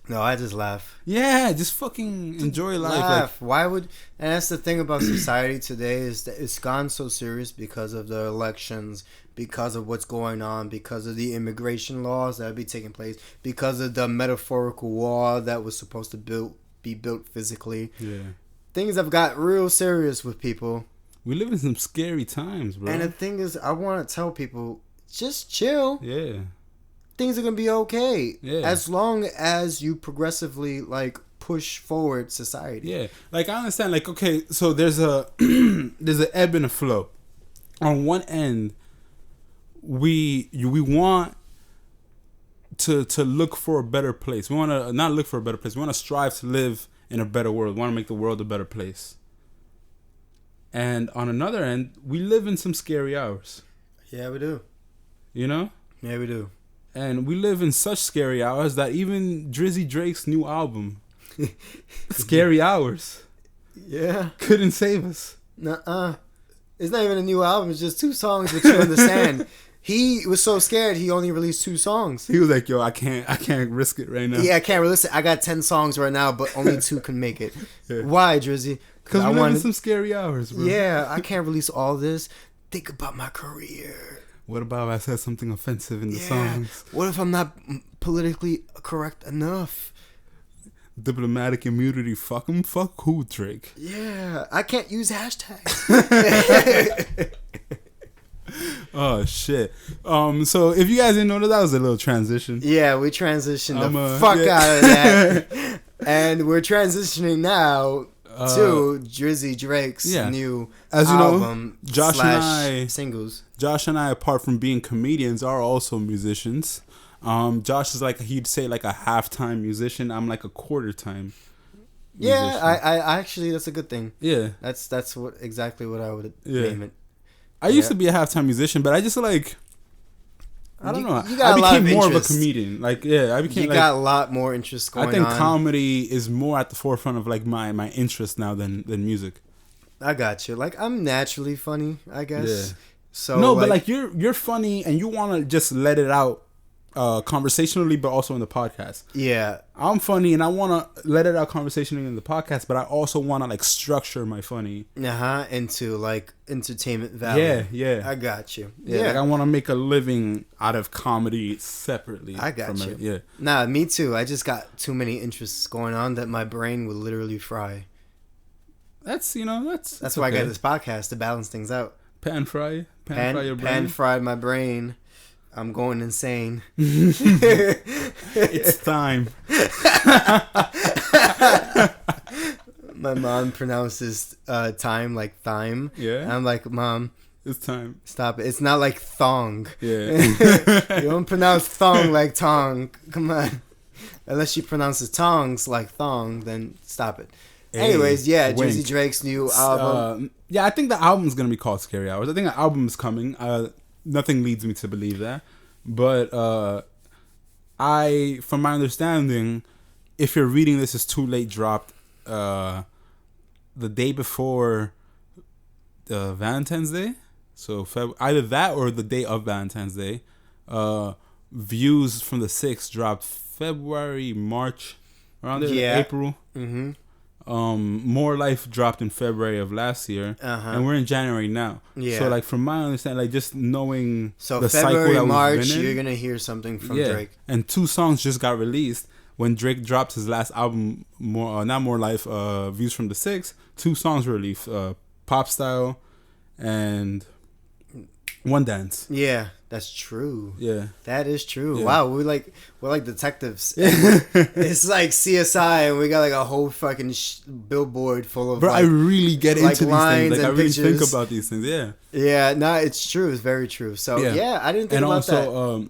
No, I just laugh. Yeah, just fucking enjoy life. Laugh. Like, why would? And that's the thing about society today, is that it's gone so serious because of the elections, because of what's going on, because of the immigration laws that be taking place, because of the metaphorical wall that was supposed to be built physically. Yeah, things have got real serious with people. We live in some scary times, bro. And the thing is, I want to tell people, just chill. Yeah. Things are gonna be okay, as long as you progressively like push forward society. Yeah, like, I understand. Like, okay, so there's an ebb and a flow. On one end, we want to look for a better place. We want to not look for a better place. We want to strive to live in a better world. We want to make the world a better place. And on another end, we live in some scary hours. Yeah, we do. You know? Yeah, we do. And we live in such scary hours that even Drizzy Drake's new album, Scary Hours, couldn't save us. Nuh-uh. It's not even a new album. It's just 2 songs with You in the Sand. He was so scared he only released 2 songs. He was like, yo, I can't risk it right now. Yeah, I can't release it. I got 10 songs right now, but only 2 can make it. Yeah. Why, Drizzy? Because we're living some scary hours, bro. Yeah, I can't release all this. Think about my career. What about if I said something offensive in the songs? What if I'm not politically correct enough? Diplomatic immunity. Fuck him. Fuck who, Drake? Yeah. I can't use hashtags. Oh, shit. So if you guys didn't know that was a little transition. Yeah, we transitioned the fuck out of that. And we're transitioning now to Drizzy Drake's new As you album know, Josh and I, singles. Josh and I, apart from being comedians, are also musicians. Josh is like, he'd say like a half-time musician. I'm like a quarter-time musician. Yeah, I actually, that's a good thing. Yeah. That's exactly what I would name it. I used to be a half-time musician, but I just like, I don't know. You got I became more of a comedian. Like, I became. You got a lot more interest going on. I think comedy is more at the forefront of like my interest now than music. I got you. Like, I'm naturally funny, I guess. Yeah. So no, but like you're funny and you want to just let it out conversationally, but also in the podcast. Yeah, I'm funny and I want to let it out conversationally in the podcast, but I also want to like structure my funny into like entertainment value. Yeah. I got you. Yeah. Like I want to make a living out of comedy separately. I got you. Yeah. Nah, me too. I just got too many interests going on that my brain would literally fry. That's why I got this podcast to balance things out. Pan fry your brain. Pan fried my brain. I'm going insane. It's time. My mom pronounces time like thyme. Yeah. And I'm like, Mom, it's time. Stop it. It's not like thong. Yeah. You don't pronounce thong like tong. Come on. Unless she pronounces tongs like thong, then stop it. Anyways, Drizzy Drake's new album. I think the album's gonna be called Scary Hours. I think the album's coming. Nothing leads me to believe that, but from my understanding, if you're reading this, it's too late. Dropped the day before Valentine's Day, so either that or the day of Valentine's Day. Views from the 6th dropped February, March, around there, April. Mm-hmm. More Life dropped in February of last year, and we're in January now. Yeah. So like from my understanding, like just knowing the February, cycle that March, we've been in, you're gonna hear something from Drake. And 2 songs just got released when Drake dropped his last album. Not More Life. Views from the 6th. 2 songs were released. Pop Style, and One Dance. Yeah. That's true. Yeah, that is true. Yeah. Wow, we're like detectives. It's like CSI, and we got like a whole fucking billboard full of. Bro, like, I really get into these things. Like I really pictures. think about these things. Yeah. Yeah, no, it's true. It's very true. So I didn't think about that. And also,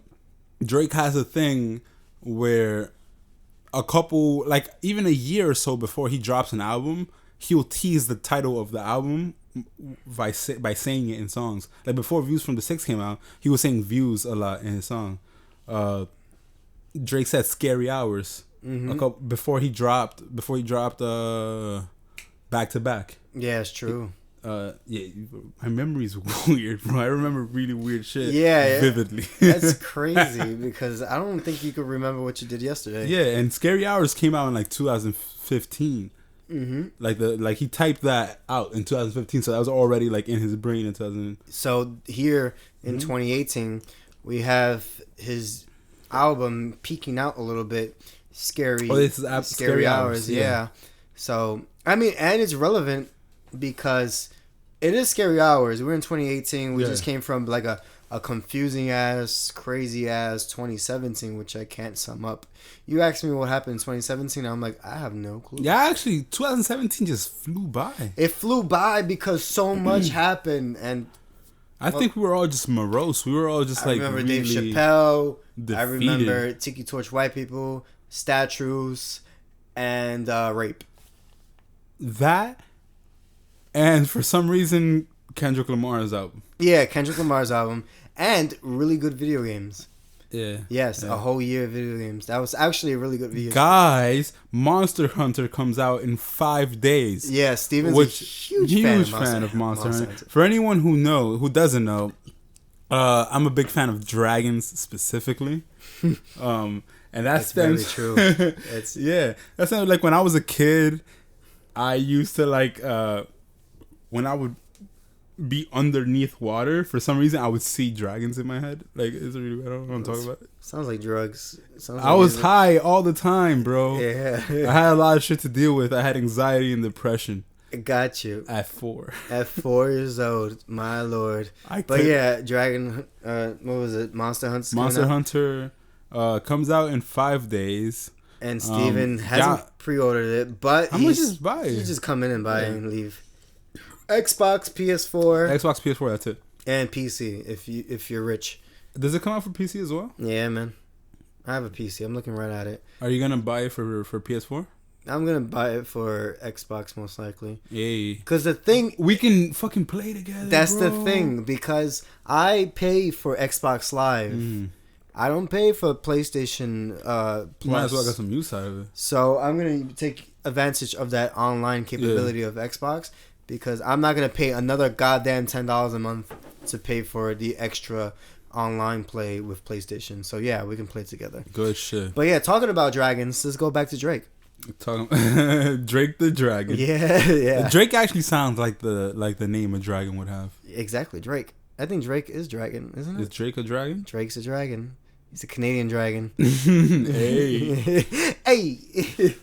Drake has a thing where a couple, like even a year or so before he drops an album, he'll tease the title of the album by saying it in songs. Like before Views from the 6th came out, he was saying views a lot in his song. Drake said Scary Hours before he dropped Back to Back. Yeah, it's true. My memory's weird, bro. I remember really weird shit vividly. That's crazy because I don't think you could remember what you did yesterday. Yeah, and Scary Hours came out in like 2015. Mm-hmm. Like he typed that out in 2015, so that was already like in his brain in 2000. So here in 2018, we have his album peeking out a little bit. Scary Hours. Yeah. So I mean, and it's relevant because it is Scary Hours. We're in 2018. We just came from like a confusing ass, crazy ass 2017, which I can't sum up. You asked me what happened in 2017, I'm like, I have no clue. Yeah, actually, 2017 just flew by. It flew by because so much happened, and I think we were all just morose. We were all just I remember Dave Chappelle. Defeated. I remember Tiki Torch White People, statues, and rape. That, and for some reason, Kendrick Lamar's album. Yeah, Kendrick Lamar's album, and really good video games. Yeah. Yes, a whole year of video games. That was actually a really good video. Guys, Monster Hunter comes out in 5 days. Yeah, Steven's a huge fan of Monster Hunter. For anyone who doesn't know, I'm a big fan of dragons specifically. And that's very true. That's like when I was a kid, I used to like when I would be underneath water, for some reason I would see dragons in my head. Like it's really weird. I don't want to talk about it. Sounds like drugs. I was high all the time, bro. Yeah. I had a lot of shit to deal with. I had anxiety and depression. Got you. At 4. At 4 years old, my lord. Dragon. What was it? Monster Hunter. Monster Hunter comes out in 5 days. And Steven hasn't pre-ordered it, but how much is buy? You just come in and buy it and leave. Xbox, PS4, Xbox, PS4. That's it. And PC if you're rich. Does it come out for PC as well? Yeah, man. I have a PC. I'm looking right at it. Are you gonna buy it for PS4? I'm gonna buy it for Xbox most likely. Yay! Because the thing we can fucking play together. That's bro. the thing. Because I pay for Xbox Live. I don't pay for PlayStation Plus. You might as well get some use out of it. So I'm gonna take advantage of that online capability of Xbox because I'm not gonna pay another goddamn $10 a month to pay for the extra online play with PlayStation. So yeah, we can play together. Good shit. But yeah, talking about dragons, let's go back to Drake. Drake the Dragon. Yeah. Drake actually sounds like the name a dragon would have. Exactly, Drake. I think Drake is dragon, isn't it? Is Drake a dragon? Drake's a dragon. He's a Canadian dragon. Hey. Hey.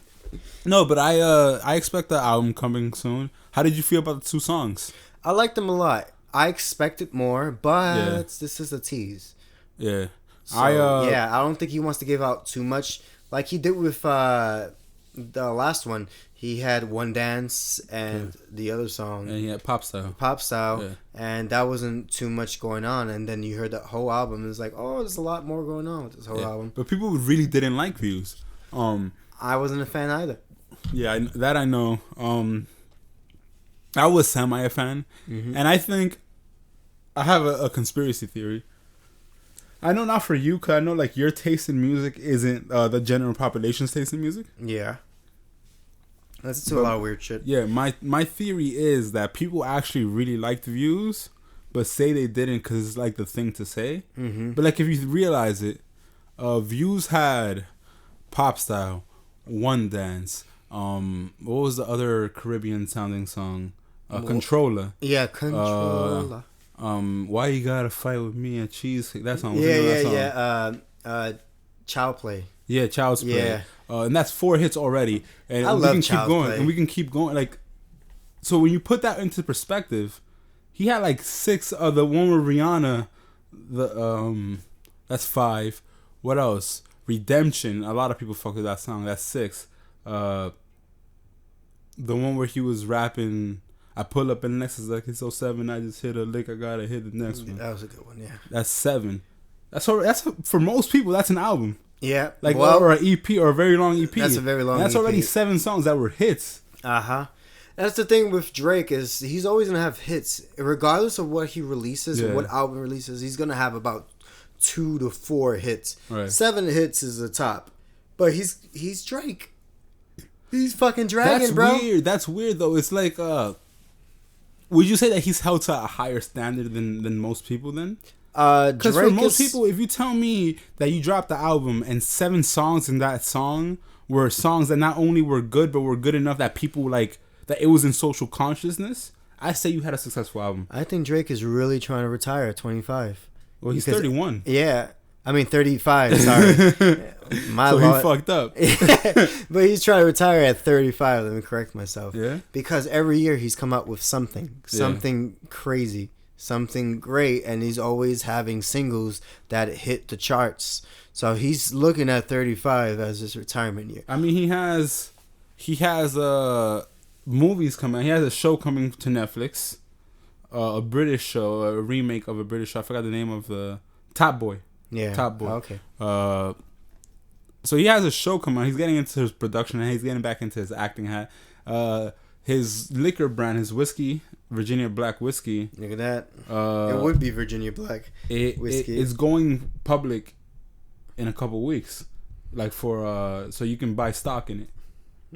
No, but I expect the album coming soon. How did you feel about the 2 songs? I liked them a lot. I expected more, but this is a tease. Yeah. So, I don't think he wants to give out too much like he did with the last one. He had One Dance and the other song. And he had Pop Style. Yeah. And that wasn't too much going on. And then you heard the whole album. And it's like, oh, there's a lot more going on with this whole album. But people really didn't like Views. I wasn't a fan either. Yeah, that I know. I was semi a fan. Mm-hmm. And I think I have a conspiracy theory. I know not for you, because I know like your taste in music isn't the general population's taste in music. Yeah. That's a lot of weird shit. Yeah, my theory is that people actually really liked Views, but say they didn't because it's like the thing to say. Mm-hmm. But like if you realize it, Views had Pop Style, One Dance. What was the other Caribbean sounding song? Controller. Yeah, Controller. Why you gotta fight with me and cheesecake? That song. Child Play. Yeah, Child's Play. Yeah. And that's 4 hits already. And I we love can Child's keep going. Play. And we can keep going. Like, so when you put that into perspective, he had like 6 of the one with Rihanna. That's 5. What else? Redemption. A lot of people fuck with that song. That's 6. The one where he was rapping. I pull up in Lexus like it's 07. I just hit a lick. I gotta hit the next one. That was a good one. Yeah. That's 7. That's for most people. That's an album. Yeah, like or an EP or a very long EP. That's a very long. That's EP. Already 7 songs that were hits. That's the thing with Drake is he's always gonna have hits, regardless of what he releases or what album releases. He's gonna have about 2 to 4 hits. Right. 7 hits is the top, but he's Drake. He's fucking dragon, bro. That's weird though. It's like, would you say that he's held to a higher standard than most people then? Because for most people, if you tell me that you dropped the album and 7 songs in that song were songs that not only were good but were good enough that people like that it was in social consciousness, I say you had a successful album. I think Drake is really trying to retire at 25. Well, he's 31. Yeah, I mean 35. Sorry, he fucked up. But he's trying to retire at 35. Let me correct myself. Yeah, because every year he's come out with something crazy. Something great, and he's always having singles that hit the charts. So he's looking at 35 as his retirement year. I mean, he has movies coming. He has a show coming to Netflix, a British show, a remake of a British show. I forgot the name of the Top Boy. Yeah, Top Boy. Okay. So he has a show coming. He's getting into his production and he's getting back into his acting hat. His liquor brand, his whiskey, Virginia Black whiskey. Look at that. It would be Virginia Black whiskey. It's going public in a couple weeks, like for so you can buy stock in it.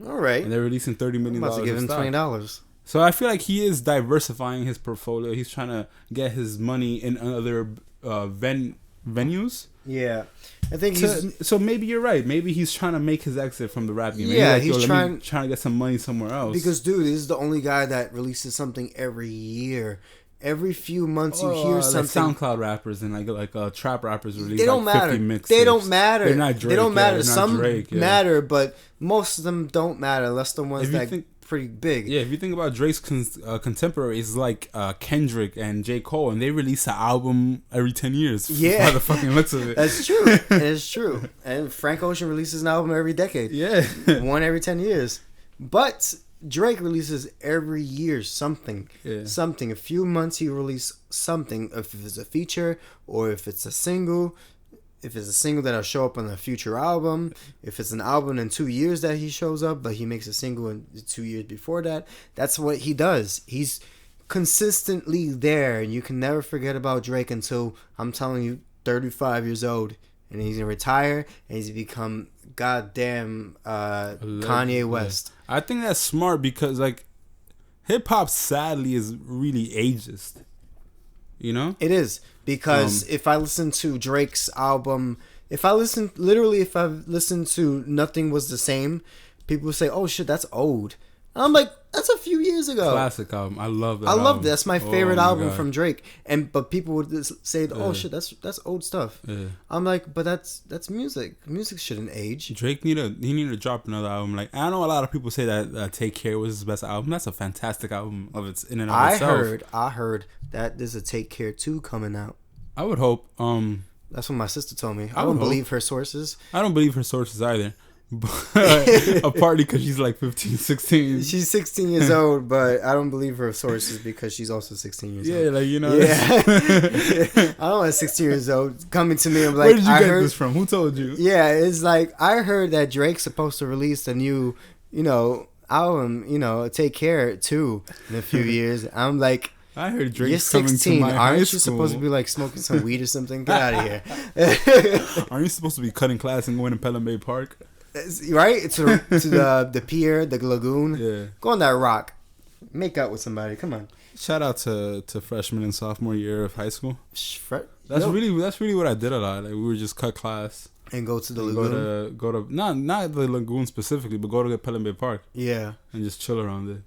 All right. And they're releasing $30 million. I'm about to give him $20. So I feel like he is diversifying his portfolio. He's trying to get his money in other venues. Yeah. I think so maybe you're right. Maybe he's trying to make his exit from the rap game. Maybe yeah, he's trying to get some money somewhere else. Because, dude, this is the only guy that releases something every year. Every few months you hear something. Like SoundCloud rappers and like trap rappers release they don't like matter. 50 mixtapes. They don't matter. They're not Drake. They don't matter. Some Drake, matter, but most of them don't matter. Unless the ones pretty big. Yeah, if you think about Drake's contemporaries like Kendrick and J. Cole, and they release an album every 10 years. Yeah. By the fucking looks of it. That's true. It's true. And Frank Ocean releases an album every decade. Yeah. One every 10 years. But Drake releases every year something. Yeah. Something. A few months he release something. If it's a feature or if it's a single. If it's a single that'll show up on a future album. If it's an album in 2 years that he shows up, but he makes a single in 2 years before that. That's what he does. He's consistently there. And you can never forget about Drake until, I'm telling you, 35 years old. And he's going to retire. And he's become goddamn Kanye West. I think that's smart because, like, hip-hop sadly is really ageist. You know? It is. Because if I listen to Drake's album, if I listen to Nothing Was the Same, people say, oh shit, that's old. And I'm like, that's a few years ago. Classic album. I love that. I love that. That's my favorite album God. from Drake. But people would just say, oh shit, that's old stuff. Yeah. I'm like, but that's music. Music shouldn't age. Drake need to drop another album. Like, I know a lot of people say that Take Care was his best album. That's a fantastic album of its in and of itself. I heard that there's a Take Care 2 coming out. I would hope. That's what my sister told me. I don't believe her sources. I don't believe her sources either. But partly because she's like 15, 16. She's 16 years old, but I don't believe her sources because she's also 16 years old. Yeah, like, you know. Yeah. I don't want 16 years old coming to me. I'm like, where did you get this from? Who told you? Yeah, it's like, I heard that Drake's supposed to release a new, album, Take Care 2 in a few years. I'm like, I heard Drake's you're 16. coming to my high Aren't school. you supposed to be like smoking some weed or something? Get out of here. Aren't you supposed to be cutting class and going to Pelham Bay Park? Right? To the pier, the lagoon. Yeah. Go on that rock. Make out with somebody. Come on. Shout out to freshman and sophomore year of high school. That's Nope. really what I did a lot. Like, we would just cut class And go to the lagoon. Go to not the lagoon specifically, but go to Pelham Bay Park. Yeah. And just chill around it.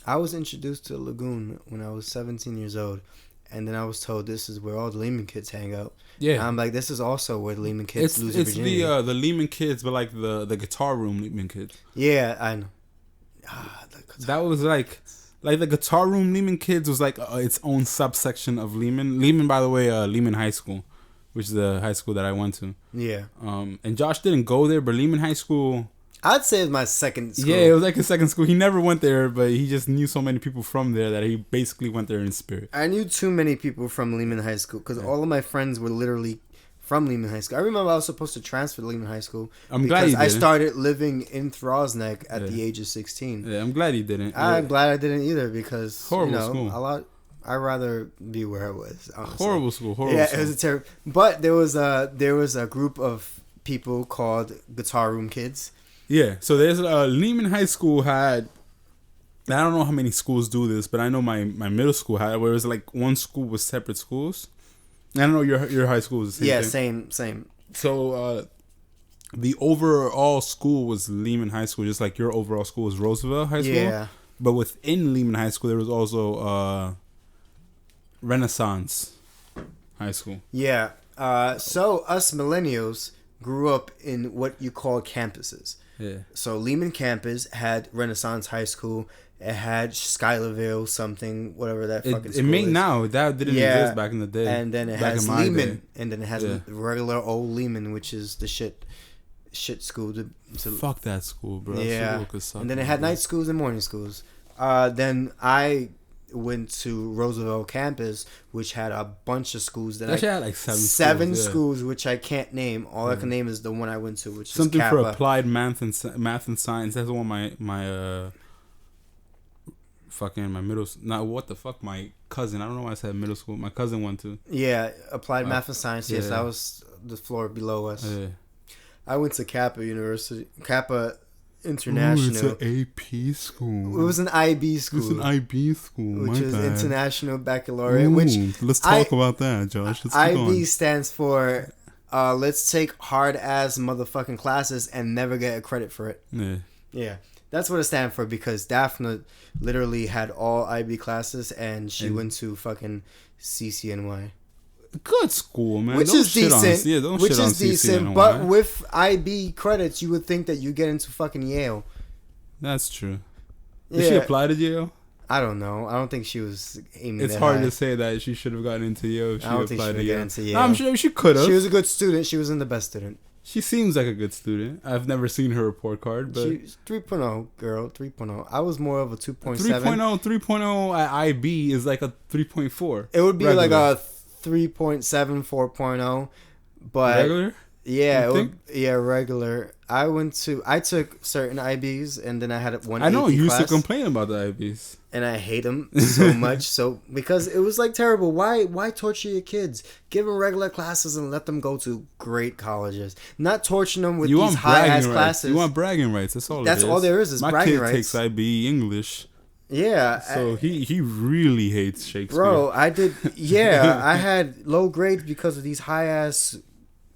I was introduced to the lagoon when I was 17 years old. And then I was told this is where all the Lehman kids hang out. Yeah. And I'm like, this is also where the Lehman kids lose their virginity. It's the Lehman kids, but like the guitar room Lehman kids. Yeah, I know. That was like the guitar room Lehman kids was like its own subsection of Lehman. Lehman, by the way, Lehman High School, which is the high school that I went to. Yeah. And Josh didn't go there, but Lehman High School. I'd say it's my second school. Yeah, it was like his second school. He never went there, but he just knew so many people from there that he basically went there in spirit. I knew too many people from Lehman High School because all of my friends were literally from Lehman High School. I remember I was supposed to transfer to Lehman High School because I started living in Throsneck at the age of 16. Yeah, I'm glad you didn't. I'm glad I didn't either because horrible school. I'd rather be where I was. Honestly. Horrible school. Yeah, it was a terrible. But there was a group of people called Guitar Room Kids. Yeah, so there's Lehman High School had. I don't know how many schools do this, but I know my middle school had, where it was like one school was separate schools. I don't know your high school was the same thing. Same. So the overall school was Lehman High School, just like your overall school was Roosevelt High School. Yeah. But within Lehman High School, there was also Renaissance High School. Yeah. So us millennials grew up in what you call campuses. Yeah. So Lehman campus had Renaissance High School. It had Schuylerville something, whatever that fucking school it may is. Now. That didn't exist back in the day. And then it has Lehman. And then it has regular old Lehman, which is the shit school. Fuck that school, bro. Yeah. And then it had night schools and morning schools. Then I went to Roosevelt campus, which had a bunch of schools that had like seven schools, which I can't name. All I can name is the one I went to, which something is for applied math and science. That's the one my my cousin. I don't know why I said middle school. My cousin went to. Yeah, applied math and science. Yes, that was the floor below us. Yeah. I went to Kappa University, Kappa International. Ooh, it's an AP school. It was an IB school. It's an IB school, which is International Baccalaureate. Which let's talk about that, Josh. Let's IB stands for let's take hard ass motherfucking classes and never get a credit for it. Yeah. That's what it stands for because Daphne literally had all IB classes and she went to fucking CCNY. Good school, man. Which is decent. But with IB credits, you would think that you get into fucking Yale. That's true. Did she apply to Yale? I don't know. I don't think she was aiming. It's hard to say that she should have gotten into Yale if she applied to Yale. No, I'm sure she could have. She was a good student. She wasn't the best student. She seems like a good student. I've never seen her report card, but she's 3.0, girl, 3.0. I was more of a 2.7. 3.0 at IB is like a 3.4. It would be regular. Like a 3.7, 4.0, but regular. Yeah, regular. I took certain IBs and then I had one. I know you used to complain about the IBs, and I hate them so much. So because it was like terrible. Why torture your kids? Give them regular classes and let them go to great colleges. Not torturing them with these high ass classes. You want bragging rights? That's all. That's all there is. My bragging kid rights. takes IB English. Yeah. So he really hates Shakespeare. Bro, I did. Yeah, I had low grades because of these high ass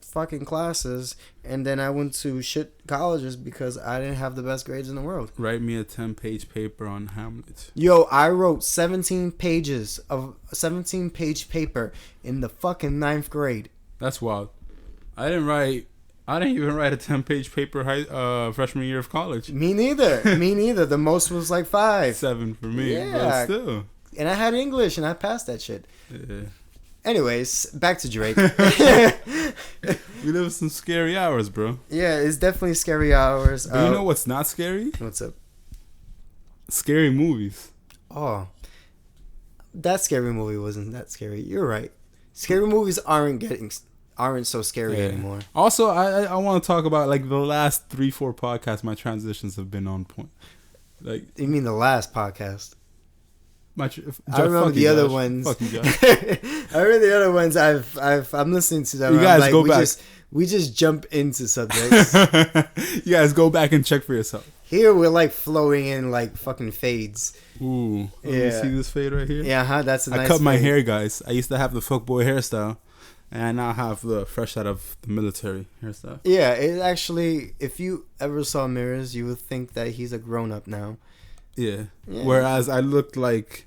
fucking classes, and then I went to shit colleges because I didn't have the best grades in the world. Write me a 10-page paper on Hamlet. Yo, I wrote 17 page paper in the fucking 9th grade. That's wild. I didn't even write a 10-page paper freshman year of college. Me neither. The most was like 5. 7 for me. Yeah. But still. And I had English and I passed that shit. Yeah. Anyways, back to Drake. We live some scary hours, bro. Yeah, it's definitely scary hours. But you know what's not scary? What's up? Scary movies. Oh, that scary movie wasn't that scary. You're right. Scary movies aren't so scary anymore. Also, I want to talk about like the last 3-4 podcasts. My transitions have been on point. Like, you mean the last podcast? I remember the other ones. I remember the other ones. I'm listening to them. You guys go back. We just jump into subjects. You guys go back and check for yourself. Here we're like flowing in like fucking fades. Ooh, you see this fade right here? Yeah, that's a nice. I cut my hair, guys. I used to have the fuckboy hairstyle, and I now have the fresh out of the military hairstyle. Yeah, it actually. If you ever saw Mirez, you would think that he's a grown up now. Yeah. Whereas I looked like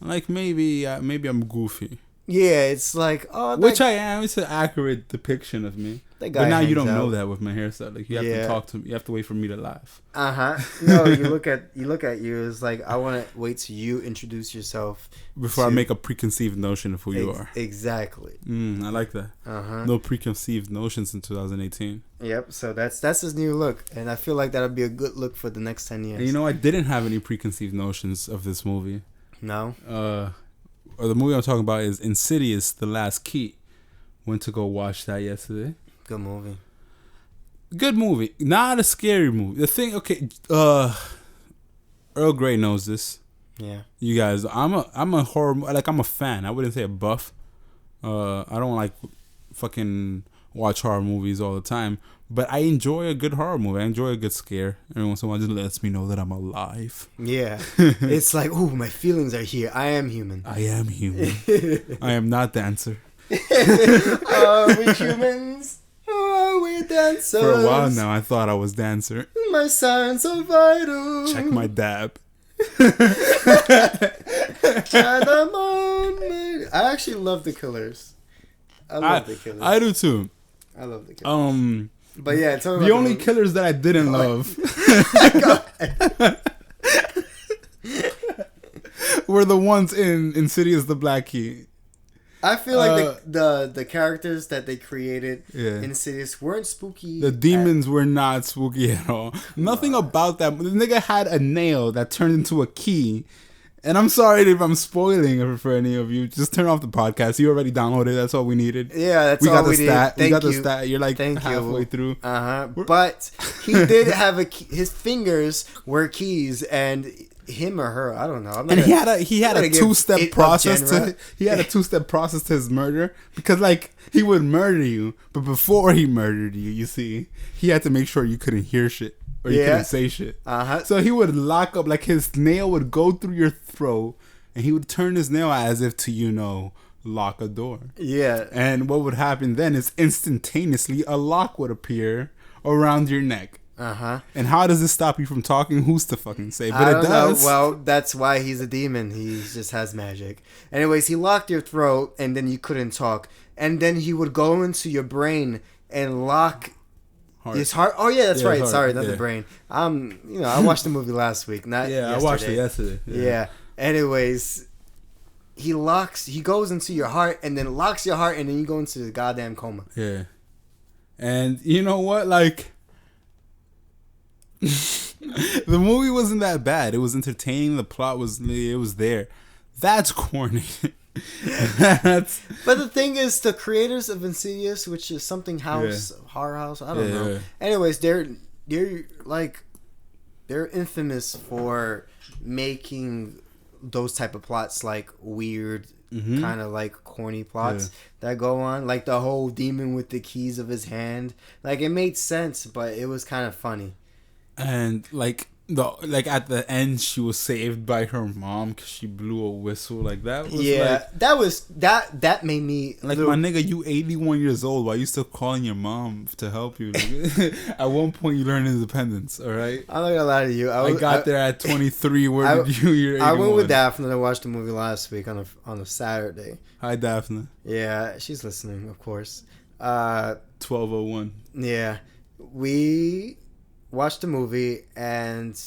maybe I'm goofy. Yeah, it's like which I am. It's an accurate depiction of me. But now you don't know that with my hairstyle. Like you have to talk to me. You have to wait for me to laugh. No, you look at you. It's like I want to wait till you introduce yourself before I make a preconceived notion of who you are. Exactly. I like that. No preconceived notions in 2018. Yep. So that's his new look, and I feel like that'll be a good look for the next 10 years. And I didn't have any preconceived notions of this movie. No. Or the movie I'm talking about is Insidious: The Last Key. Went to go watch that yesterday. Good movie. Good movie. Not a scary movie. The thing, okay, Earl Grey knows this. Yeah. You guys, I'm a horror, like I'm a fan. I wouldn't say a buff. I don't like fucking watch horror movies all the time, but I enjoy a good horror movie. I enjoy a good scare. Every once in a while, it just lets me know that I'm alive. Yeah. It's like, ooh, my feelings are here. I am human. I am human. I am not Dancer. Are we humans? Are we dancers? For a while now, I thought I was Dancer. My signs are vital. Check my dab. I actually love the Killers. I love the Killers. I do too. I love the Killers. But yeah, the only Killers that I didn't love were the ones in Insidious: The Black Key. I feel like the characters that they created in Insidious weren't spooky. The demons were not spooky at all. Nothing about that. The nigga had a nail that turned into a key. And I'm sorry if I'm spoiling it for any of you. Just turn off the podcast. You already downloaded. That's all we needed. Yeah, that's all we needed. We got the stat. You're like halfway through. But he did have his fingers were keys, and him or her, I don't know. He had a two-step process to his murder, because like he would murder you, but before he murdered you, you see, he had to make sure you couldn't hear shit. Or you couldn't say shit. So he would lock up, like his nail would go through your throat, and he would turn his nail as if to, lock a door. Yeah. And what would happen then is instantaneously a lock would appear around your neck. And how does this stop you from talking? Who's to fucking say? But it does. Well, that's why he's a demon. He just has magic. Anyways, he locked your throat, and then you couldn't talk. And then he would go into your brain and lock Heart. His heart. Oh yeah, that's Yeah, right. heart, Sorry, not yeah. the brain. I watched the movie last week. Not Yeah, yesterday. I watched it yesterday. Yeah. Anyways, he goes into your heart and then locks your heart and then you go into the goddamn coma. Yeah. And you know what? Like, the movie wasn't that bad. It was entertaining. The plot was there. That's corny. But the thing is, the creators of Insidious, which is something house, horror house, I don't know. Yeah. Anyways, they're infamous for making those type of plots like weird, kind of like corny plots that go on, like the whole demon with the keys of his hand. Like it made sense, but it was kind of funny. And like at the end, she was saved by her mom because she blew a whistle. Like that was that made me like, my nigga, you 81 years old. Why you still calling your mom to help you? At one point, you learn independence. All right. I'm not gonna lie to you. I got there at 23. Where did you? You're 81. I went with Daphne to watch the movie last week on a Saturday. Hi, Daphne. Yeah, she's listening, of course. 12:01. Yeah, we watched the movie, and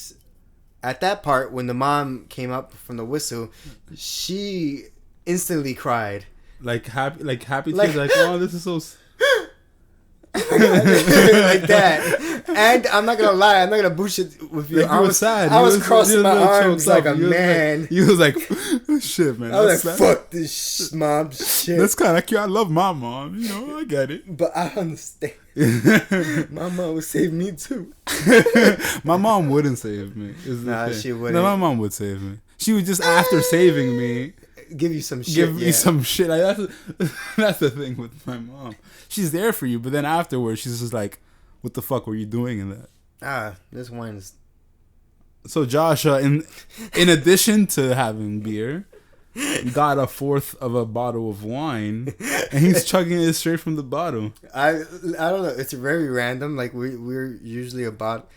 at that part when the mom came up from the whistle, she instantly cried, like happy tears, like, oh, this is so like that. And I'm not gonna lie, I'm not gonna bullshit with you. Like, I was sad. I was crossing my arms like a man. You was like, shit, man. I was like, fuck this mom shit. That's kind of cute. I love my mom. You know, I get it. But I understand. My mom would save me too. My mom wouldn't save me. Nah, she wouldn't. No, my mom would save me. She would just, after saving me, give you some shit. Give me some shit. Like, that's the thing with my mom. She's there for you, but then afterwards, she's just like, what the fuck were you doing in that? This wine is... So Josh, in addition to having beer, got a fourth of a bottle of wine, and he's chugging it straight from the bottle. I don't know. It's very random. Like we're usually about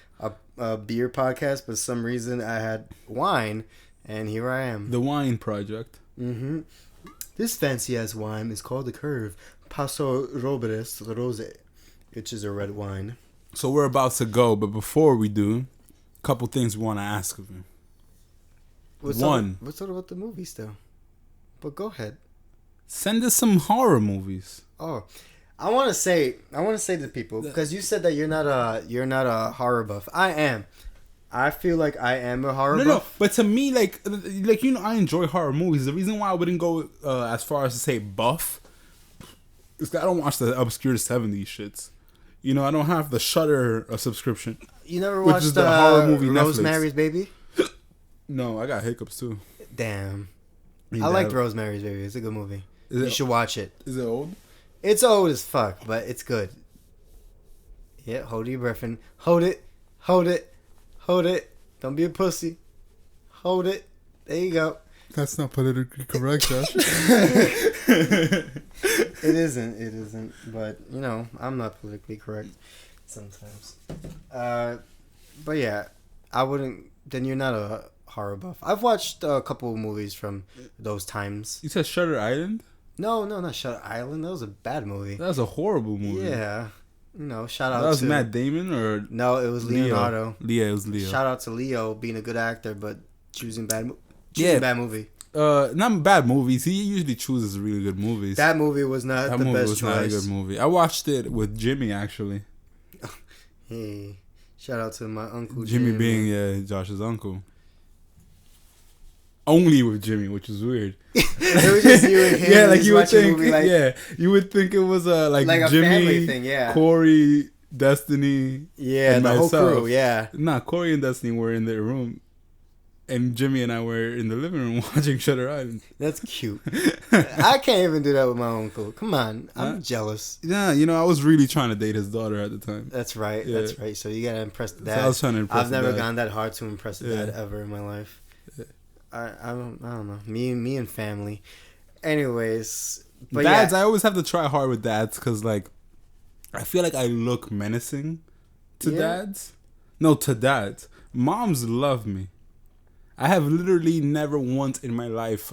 a beer podcast, but for some reason I had wine, and here I am. The Wine Project. Mm-hmm. This fancy ass wine is called the Curve Paso Robles Rose, which is a red wine. So we're about to go, but before we do, a couple things we want to ask of you. What's all about the movie still? But go ahead. Send us some horror movies. Oh, I want to say to people, because you said that you're not a horror buff. I am. I feel like I am a horror buff. No, but to me, like you know, I enjoy horror movies. The reason why I wouldn't go as far as to say buff is that I don't watch the obscure 70s shits. You know, I don't have the Shudder subscription. You never watched the horror movie Rosemary's Netflix. Baby? No, I got hiccups too. Damn. I liked Rosemary's Baby. It's a good movie. You should watch it. Is it old? It's old as fuck, but it's good. Yeah, hold your breath and hold it. Hold it. Hold it. Don't be a pussy. Hold it. There you go. That's not politically correct, Josh. It isn't. But, you know, I'm not politically correct sometimes. But yeah, I wouldn't... Then you're not a horror buff. I've watched a couple of movies from those times. You said Shutter Island? No, not Shutter Island. That was a bad movie. That was a horrible movie. Yeah. You know, shout out to... That was Matt Damon or... No, it was Leonardo. Leo, it was Leo. Shout out to Leo being a good actor, but choosing bad movie. Not bad movies. He usually chooses really good movies. That movie was not the best choice. Not a good movie. I watched it with Jimmy, actually. Hey, shout out to my uncle Jimmy being Josh's uncle. Only with Jimmy, which is weird. It was just you and him. Yeah, like you would think. Movie, you would think it was like a Jimmy, family thing. Yeah, Corey, Destiny. Yeah, and the whole crew. Yeah. Nah, Corey and Destiny were in their room, and Jimmy and I were in the living room watching Shutter Island. That's cute. I can't even do that with my uncle. Come on, I'm jealous. Yeah, you know, I was really trying to date his daughter at the time. That's right. Yeah. That's right. So you gotta impress the dad. So I was trying to impress. I've never gone that hard to impress the dad ever in my life. I don't know. Me and family. Anyways, but dads, I always have to try hard with dads because, like, I feel like I look menacing to dads. No, to dads. Moms love me. I have literally never once in my life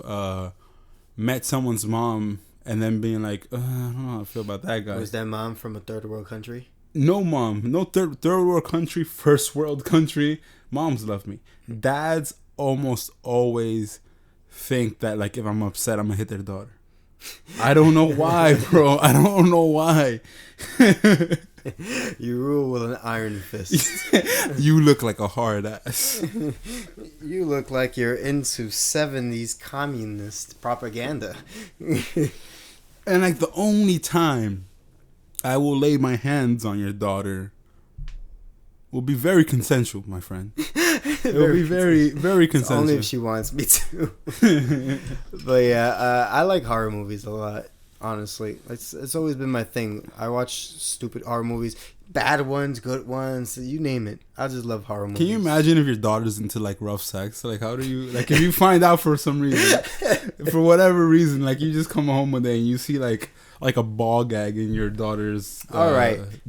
met someone's mom and then being like, I don't know how I feel about that guy. Was that mom from a third world country? no mom, no third world country, first world country. Moms love me. Dads almost always think that like if I'm upset, I'm gonna hit their daughter. I don't know why, bro. I don't know why. You rule with an iron fist. You look like a hard ass. You look like you're into 70s communist propaganda. And like the only time I will lay my hands on your daughter will be very consensual, my friend. It will be very, very consensual. Only if she wants me to. But yeah, I like horror movies a lot. Honestly, it's always been my thing. I watch stupid horror movies, bad ones, good ones, you name it. I just love horror movies. Can you imagine if your daughter's into like rough sex? Like, how do you like if you find out for some reason, for whatever reason, like you just come home one day and you see like a ball gag in your daughter's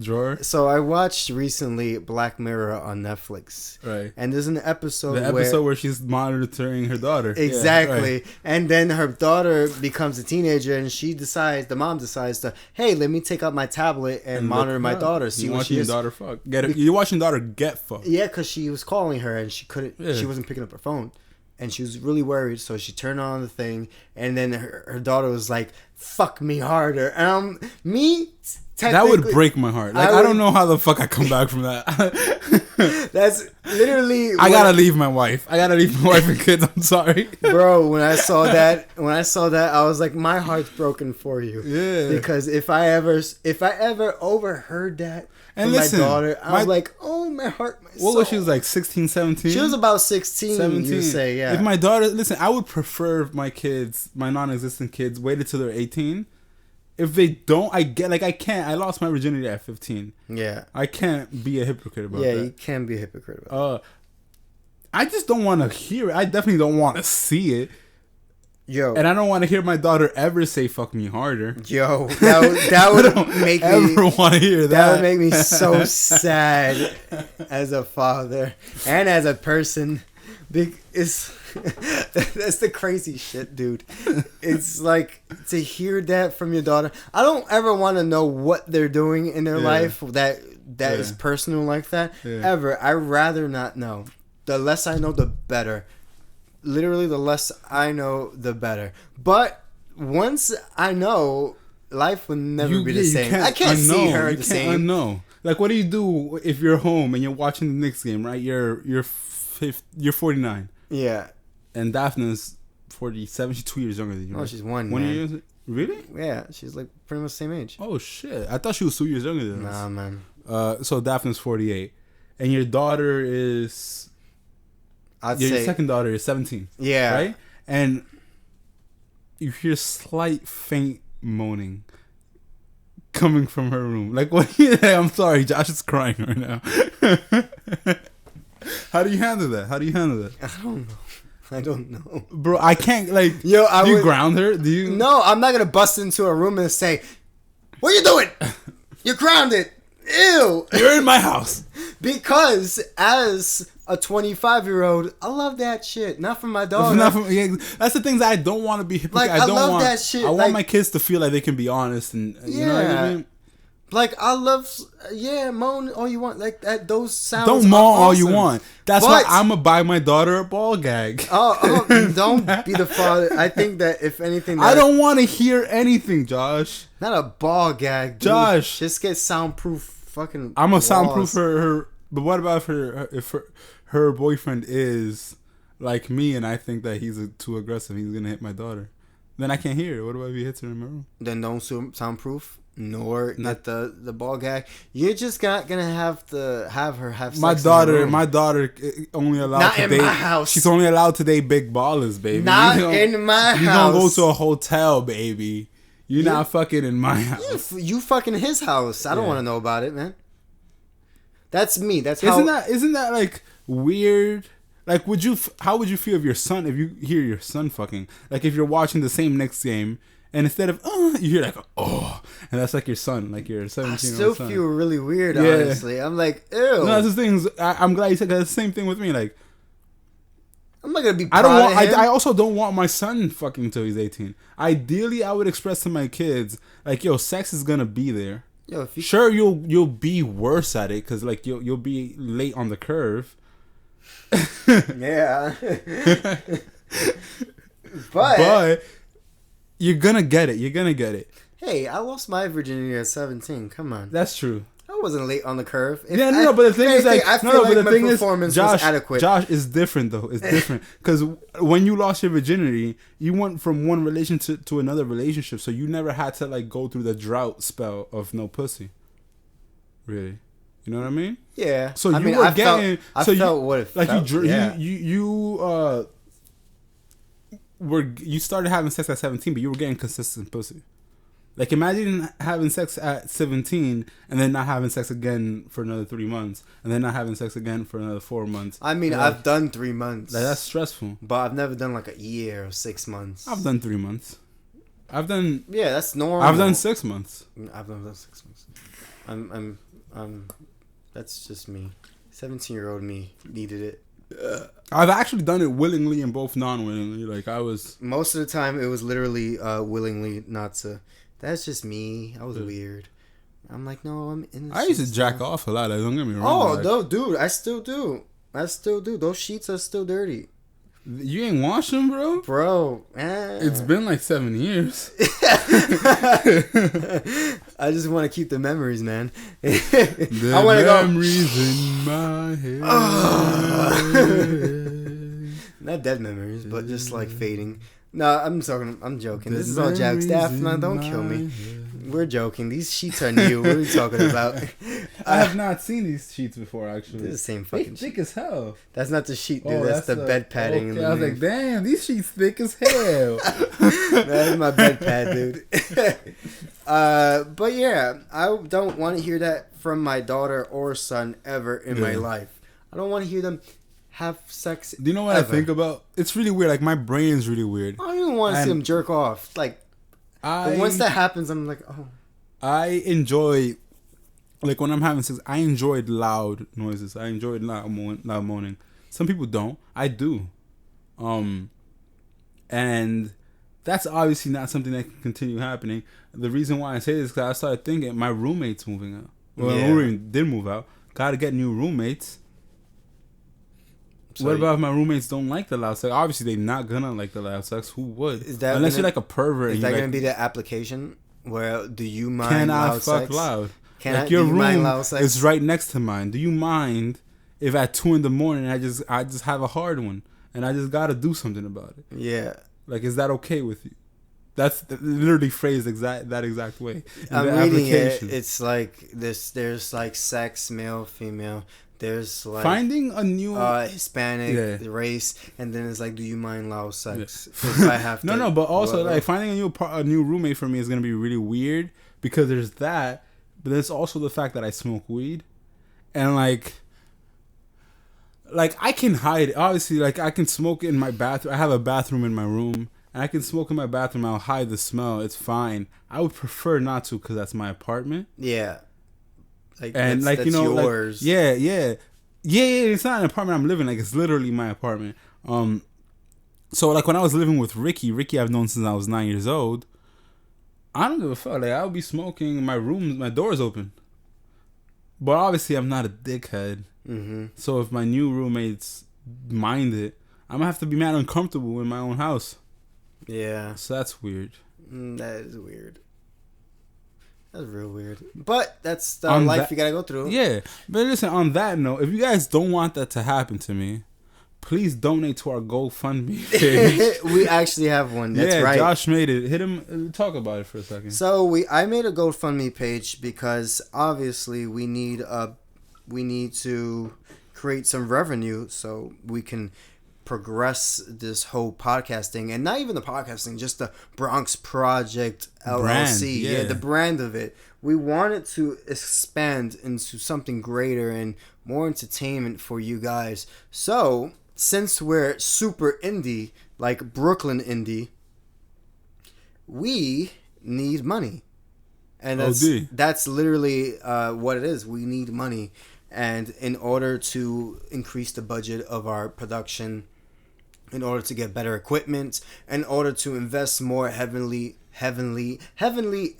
drawer? So I watched recently Black Mirror on Netflix. Right. And there's an episode where she's monitoring her daughter. Exactly. Yeah, right. And then her daughter becomes a teenager and the mom decides to, hey, let me take out my tablet and monitor my daughter. See what she is. You're watching your daughter fuck. You're watching daughter get fucked. Yeah, because she was calling her and she wasn't picking up her phone. And she was really worried, so she turned on the thing, and then her daughter was like, "Fuck me harder." That would break my heart. Like I don't know how the fuck I come back from that. That's literally. I gotta leave my wife. And kids. I'm sorry, bro. When I saw that, I was like, my heart's broken for you. Yeah. Because if I ever overheard that. And listen, my daughter, I was like, oh, my heart, my soul. What was she was like 16, 17? She was about 16, 17. you say, yeah. If my daughter, listen, I would prefer my kids, my non-existent kids, waited till they're 18. If they don't, I can't. I lost my virginity at 15. Yeah. I can't be a hypocrite about that. Yeah, you can be a hypocrite about that. I just don't want to hear it. I definitely don't want to see it. Yo. And I don't want to hear my daughter ever say "fuck me harder." Yo, that would make me ever want to hear that. That would make me so sad as a father and as a person. That's the crazy shit, dude. It's like to hear that from your daughter. I don't ever want to know what they're doing in their life that is personal like that. Yeah. Ever. I'd rather not know. The less I know, the better. Literally, the less I know, the better. But once I know, life will never be the same. I can't see her the same. I know. Like, what do you do if you're home and you're watching the Knicks game? Right, you're 49. Yeah. And Daphne's 47. She's 2 years younger than you. Oh, right? She's 1 year. Really? Yeah, she's like pretty much the same age. Oh shit! I thought she was 2 years younger than us. Nah, man. So Daphne's 48, and your daughter is. Your second daughter is 17. Yeah. Right? And you hear slight faint moaning coming from her room. Like, what? I'm sorry, Josh is crying right now. How do you handle that? I don't know. Bro, I can't, like, do you ground her? Do you? No, I'm not going to bust into a room and say, what are you doing? You're grounded. Ew. You're in my house. Because as a 25-year-old, I love that shit. Not from my daughter. That's the things I don't want to be hypocrite. Like, I love that shit. I want my kids to feel like they can be honest and you know what I mean? Like, I love, moan all you want. Like, those sounds don't moan awesome. All you want. That's why I'm going to buy my daughter a ball gag. Oh, don't be the father. I think that, if anything... I don't want to hear anything, Josh. Not a ball gag, dude. Josh. Just get soundproof fucking I'm going to soundproof her... But what about if her boyfriend is like me and I think that he's too aggressive, he's going to hit my daughter? Then I can't hear it. What about if he hits her in my room? Then don't soundproof. Nor not the ball gag. You're just not gonna have to have her have sex. My daughter only allowed not to in date. My house. She's only allowed to date big ballers, baby. Not in my house. You don't go to a hotel, baby. You're not fucking in my house. You fucking his house. I don't want to know about it, man. That's me. That's how. Isn't that like weird? Like, how would you feel if if you hear your son fucking? Like, if you're watching the same Knicks game. And instead of, you hear like, oh. And that's like your son, like your 17-year-old son. I still feel really weird, honestly. I'm like, ew. No, that's the thing. I'm glad you said that. The same thing with me. Like, I'm not going to be proud of him. I also don't want my son fucking until he's 18. Ideally, I would express to my kids, like, yo, sex is going to be there. Yo, if you Sure, you'll be worse at it because like you'll be late on the curve. yeah, But you're gonna get it. You're gonna get it. Hey, I lost my virginity at 17. Come on. That's true. I wasn't late on the curve. Yeah, no, but the thing is, like, I feel like my performance was Josh, adequate. Josh is different though. It's different because when you lost your virginity, you went from one relationship to another relationship, so you never had to like go through the drought spell of no pussy. Really, you know what I mean? Yeah. So you were getting. I felt what it like felt. you started having sex at 17, but you were getting consistent pussy. Like, imagine having sex at 17 and then not having sex again for another 3 months, and then not having sex again for another 4 months. I mean, I've done 3 months. Like, that's stressful. But I've never done like a year or 6 months. I've done 3 months. Yeah, that's normal. I've done 6 months. I've done 6 months. That's just me. 17-year-old me needed it. I've actually done it willingly and both non-willingly. Like, I was... Most of the time, it was literally willingly not to... That's just me. I was weird. I'm like, no, I'm innocent. I used to jack off a lot. Like, don't get me wrong. Oh, like, no, dude. I still do. Those sheets are still dirty. You ain't washed them, bro? Bro. It's been like 7 years. I just want to keep the memories, man. I want to go. Memories in my head. Not dead memories, but just like fading. No, I'm joking. This is all Jack staff. No, don't kill me. We're joking. These sheets are new. What are we talking about? I have not seen these sheets before, actually. They're the same fucking thick as hell. That's not the sheet, dude. That's the bed padding. Okay, I was like, damn, these sheets thick as hell. That's my bed pad, dude. But yeah, I don't want to hear that from my daughter or son ever in my life. I don't want to hear them have sex. Do you know what I think about? It's really weird. Like, my brain's really weird. I don't even want to see them jerk off. Like, but once that happens, I'm like, oh. I enjoy, like, when I'm having sex, I enjoyed loud noises. I enjoyed loud moaning. Some people don't. I do. And that's obviously not something that can continue happening. The reason why I say this is because I started thinking my roommate's moving out. Well, my roommate did move out. Got to get new roommates. So what about if my roommates don't like the loud sex? Obviously, they're not gonna like the loud sex. Who would? Unless you're like a pervert. Is that gonna be the application? Where do you mind can loud I fuck sex? Loud? Can like I, your do you room mind loud sex? is right next to mine. Do you mind if at 2 a.m. I just have a hard one and I just gotta do something about it? Yeah. Like, is that okay with you? That's literally phrased that exact way. I'm reading it. It's like this. There's like sex, male, female. There's like finding a new Hispanic race, and then it's like, do you mind loud sex? If I have to, no, but also like finding a new roommate for me is gonna be really weird because there's that, but there's also the fact that I smoke weed, and like I can hide it. Obviously, like I can smoke in my bathroom. I have a bathroom in my room, and I can smoke in my bathroom. I'll hide the smell. It's fine. I would prefer not to because that's my apartment. Yeah. Like, and that's, like, you know, yours. Like, yeah. It's not an apartment I'm living. Like, it's literally my apartment. So like when I was living with Ricky I've known since I was 9 years old. I don't give a fuck. Like, I would be smoking in my room, my door's open. But obviously, I'm not a dickhead. Mm-hmm. So if my new roommates mind it, I'm gonna have to be mad uncomfortable in my own house. Yeah. So that's weird. That is weird. That's real weird. But that's the life you gotta go through. Yeah. But listen, on that note, if you guys don't want that to happen to me, please donate to our GoFundMe page. We actually have one. That's right. Josh made it. Hit him. Talk about it for a second. So I made a GoFundMe page because obviously we need to create some revenue so we can progress this whole podcasting, and not even the podcasting, just the BRONX Project LLC. Brand, yeah, the brand of it. We wanted to expand into something greater and more entertainment for you guys. So since we're super indie, like Brooklyn indie, we need money. And that's literally what it is. We need money. And in order to increase the budget of our production, in order to get better equipment, in order to invest more heavily heavily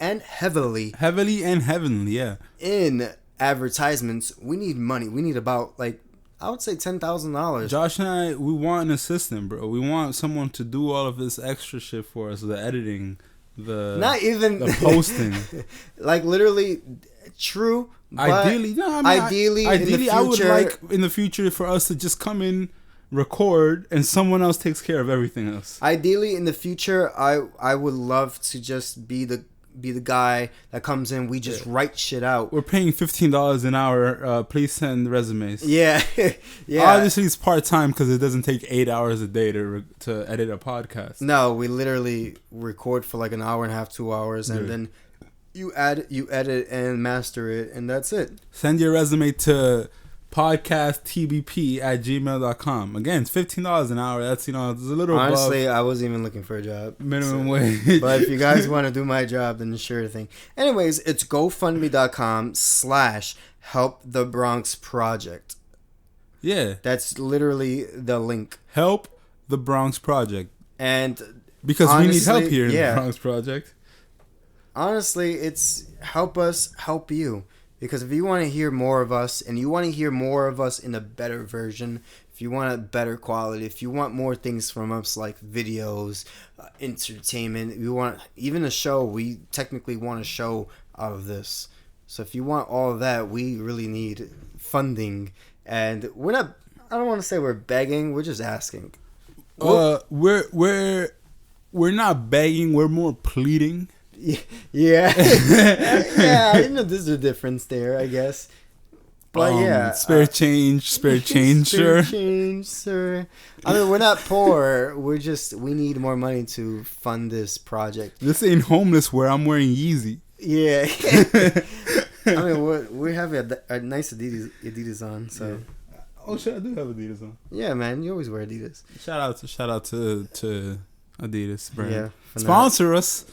and heavily yeah. in advertisements, we need money. We need about like I would say $10,000. Josh and I, we want an assistant, bro. We want someone to do all of this extra shit for us, the editing, the posting. Like literally, true. Ideally, no. I would like in the future for us to just come in, record, and someone else takes care of everything else. Ideally, in the future, I would love to just be the guy that comes in. We just write shit out. We're paying $15 an hour. Please send resumes. Yeah, yeah. Obviously, it's part time because it doesn't take 8 hours a day to edit a podcast. No, we literally record for like an hour and a half, 2 hours, and then you edit and master it, and that's it. Send your resume to podcasttbp@gmail.com. Again, it's $15 an hour. That's, it's a little honestly above I wasn't even looking for a job, minimum wage. But if you guys want to do my job, then sure thing. Anyways, it's gofundme.com/help the Bronx project. Yeah, that's literally the link. Help the Bronx project. And because honestly, we need help here in the Bronx project. Honestly, it's help us help you. Because if you want to hear more of us, and you want to hear more of us in a better version, if you want a better quality, if you want more things from us like videos, entertainment, you want even a show, we technically want a show out of this. So if you want all of that, we really need funding. And we're not, I don't want to say we're begging, we're just asking. We're not begging, we're more pleading. Yeah. There's a difference there, I guess. But spare change, sir. I mean, we're not poor. We need more money to fund this project. This ain't homeless where I'm wearing Yeezy. Yeah. I mean, we have a nice Adidas on, so. Yeah. Oh shit, I do have Adidas on. Yeah, man, you always wear Adidas. Shout out to Adidas brand. Yeah. Sponsor us.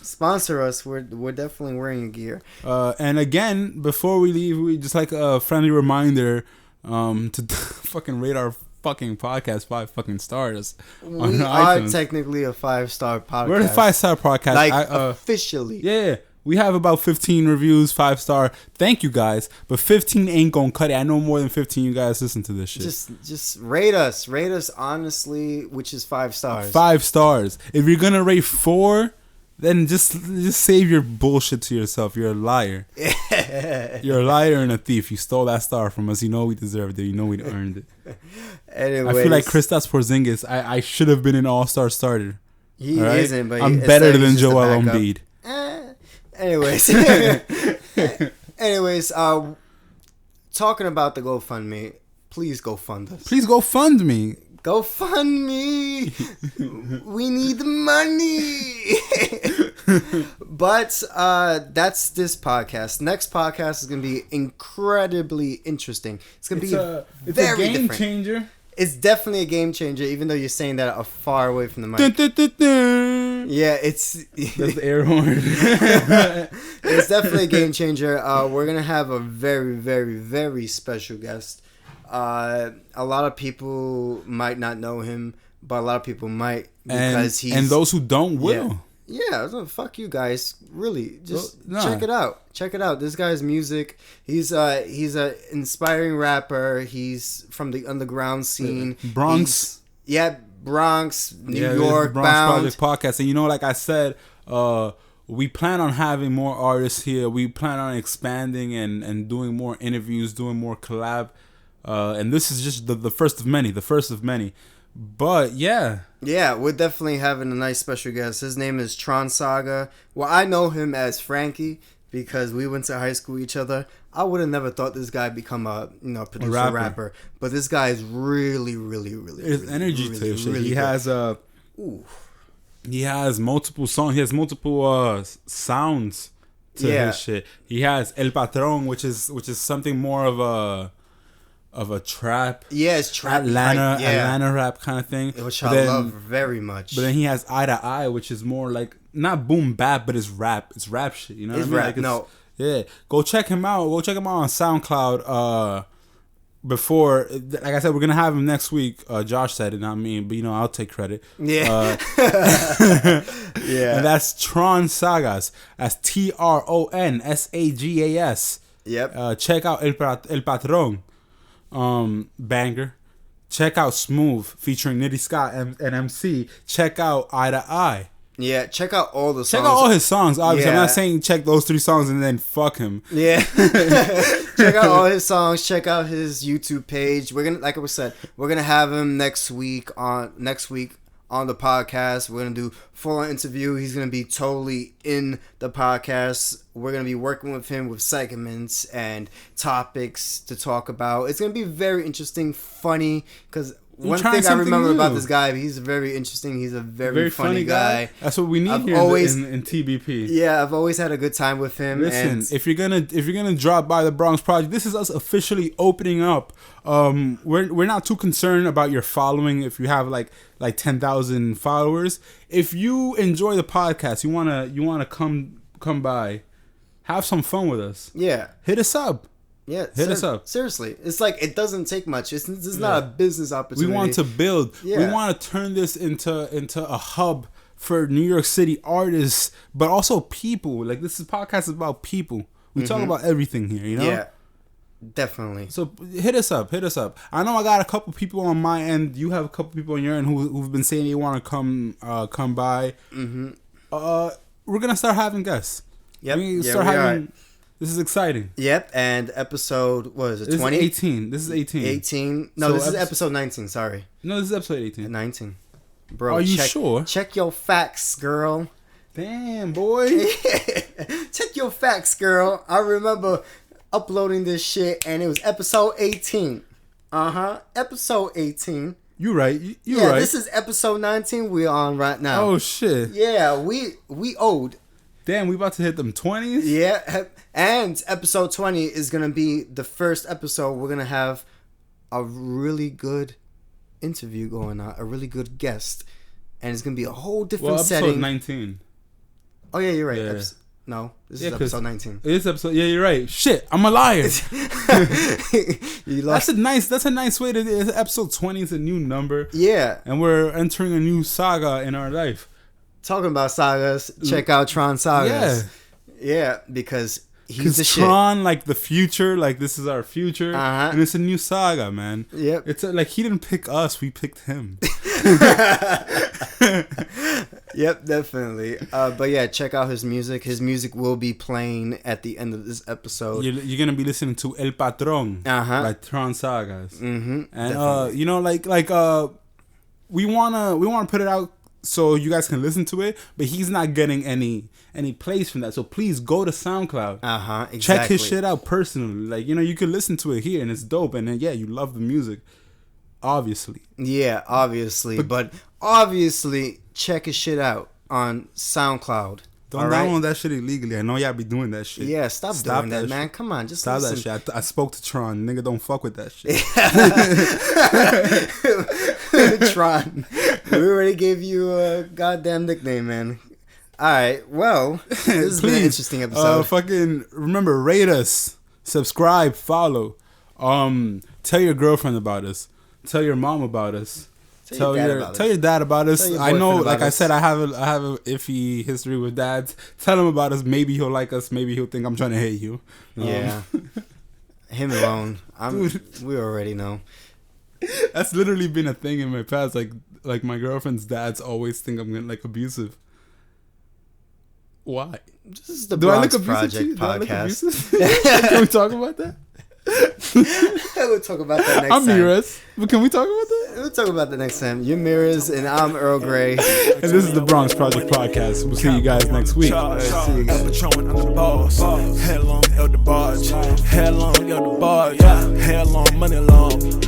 We're definitely wearing gear. And again, before we leave, we just like a friendly reminder to fucking rate our fucking podcast 5 fucking stars. We are technically a 5-star podcast. We're a 5-star podcast. Like officially. Yeah. We have about 15 reviews, 5-star. Thank you guys, but 15 ain't gonna cut it. I know more than 15 you guys listen to this shit. Just rate us honestly, which is 5 stars. 5 stars. If you're gonna rate 4, then just save your bullshit to yourself. You're a liar. You're a liar and a thief. You stole that star from us. You know we deserved it. You know we earned it. Anyways, I feel like Kristaps Porzingis. I should have been an all-star starter. He isn't, but I'm better than Joel Embiid. Anyways, talking about the GoFundMe, please go fund us. Please go fund me. Go fund me. We need the money. But that's this podcast. Next podcast is going to be incredibly interesting. It's going to be it's a game changer. It's definitely a game changer, even though you're saying that far away from the mic. Yeah, it's... That's the air horn. It's definitely a game changer. We're going to have a very, very, very special guest. A lot of people might not know him, but a lot of people might because he's... And those who don't will. Yeah, so fuck you guys. Really, just check it out. Check it out. This guy's music. He's a inspiring rapper. He's from the underground scene. Bronx. Bronx, New York, Bronx bound. Project Podcast. And you know, like I said, we plan on having more artists here. We plan on expanding and doing more interviews, doing more collab. And this is just the first of many. But yeah, we're definitely having a nice special guest. His name is Tron Saga. Well, I know him as Frankie because we went to high school with each other. I would have never thought this guy become a producer rapper. But this guy is really, really, really. There's energy to his shit. He has he has multiple songs. He has multiple sounds to his shit. He has El Patron, which is something more of a trap. Yeah, it's trap. Atlanta rap kind of thing. Which I love very much. But then he has Eye to Eye, which is more like, not boom bap, but it's rap. It's rap shit. You know what I mean? Rap. Yeah. Go check him out. Go check him out on SoundCloud. before, like I said, we're gonna have him next week. Josh said it, not me, but I'll take credit. Yeah. Yeah. And that's Tron Sagas. That's TRONSAGAS. Yep. Check out El Patron, banger. Check out Smooth featuring Nitty Scott and MC. Check out Eye to Eye. Yeah, check out all the songs. Check out all his songs, obviously. Yeah. I'm not saying check those 3 songs and then fuck him. Yeah. Check out all his songs. Check out his YouTube page. We're gonna, like I said, we're gonna have him next week on the podcast. We're gonna do full-on interview. He's gonna be totally in the podcast. We're gonna be working with him with segments and topics to talk about. It's gonna be very interesting, funny, because one thing I remember about this guy, he's very interesting. He's a very funny guy. That's what we need in TBP. Yeah, I've always had a good time with him. Listen, if you're gonna drop by the Bronx Project, this is us officially opening up. We're not too concerned about your following. If you have like 10,000 followers, if you enjoy the podcast, you wanna come by, have some fun with us. Yeah, hit us up. Yeah, hit us up. Seriously, it's like it doesn't take much. This is not a business opportunity. We want to build. Yeah. We want to turn this into a hub for New York City artists, but also people. Like, this podcast is about people. We talk about everything here. Yeah, definitely. So hit us up. I know I got a couple people on my end. You have a couple people on your end who've been saying they want to come by. Mm-hmm. We're gonna start having guests. Yep. This is exciting. Yep, and episode, what is it, 20? This is 18. 18. No, this is episode 19, sorry. No, this is episode 18. 19. Bro, are you sure? Check your facts, girl. Damn, boy. Check your facts, girl. I remember uploading this shit, and it was episode 18. Episode 18. You right. You right. right. This is episode 19 we're on right now. Oh, shit. Yeah, we owed. Damn, we about to hit them 20s? Yeah, and episode 20 is going to be the first episode. We're going to have a really good interview going on, a really good guest. And it's going to be a whole different setting. Episode 19. Oh, yeah, you're right. Yeah. This is episode 19. It is episode, yeah, you're right. Shit, I'm a liar. That's a nice way to, episode 20 is a new number. Yeah. And we're entering a new saga in our life. Talking about sagas, check out Tron Sagas. Yeah, because he's the shit. Tron, like the future, like this is our future, and it's a new saga, man. Yep. It's like he didn't pick us, we picked him. Yep, definitely. But yeah, check out his music. His music will be playing at the end of this episode. You're gonna be listening to El Patron by Tron Sagas, and definitely. We wanna put it out so you guys can listen to it, but he's not getting any plays from that. So please go to SoundCloud. Exactly. Check his shit out personally. Like, you can listen to it here and it's dope. And then, yeah, you love the music. Obviously. Yeah, obviously. But obviously, check his shit out on SoundCloud. Don't download that shit illegally. I know y'all be doing that shit. Yeah, stop doing that, man. Come on, just stop listen. that shit. I spoke to Tron. Nigga, don't fuck with that shit. Tron. We already gave you a goddamn nickname, man. Alright, well, this has been an interesting episode. Fucking remember, rate us, subscribe, follow. Tell your girlfriend about us. Tell your mom about us. Tell your dad about us. I know, like I said, I have a iffy history with dads. Tell him about us. Maybe he'll like us. Maybe he'll think I'm trying to hate you. Yeah. Him alone. We already know. That's literally been a thing in my past. Like my girlfriend's dads always think I'm like abusive. Why? This is the BRONX Project podcast. Can we talk about that? We'll talk about that next time. I'm Mirez. But can we talk about that? We'll talk about that next time. You're Mirez and I'm Earl Grey. And this is the BRONX Project podcast. We'll see you guys next week. See you guys. Headlong, elder barge. Headlong, elder barge. Headlong, money long.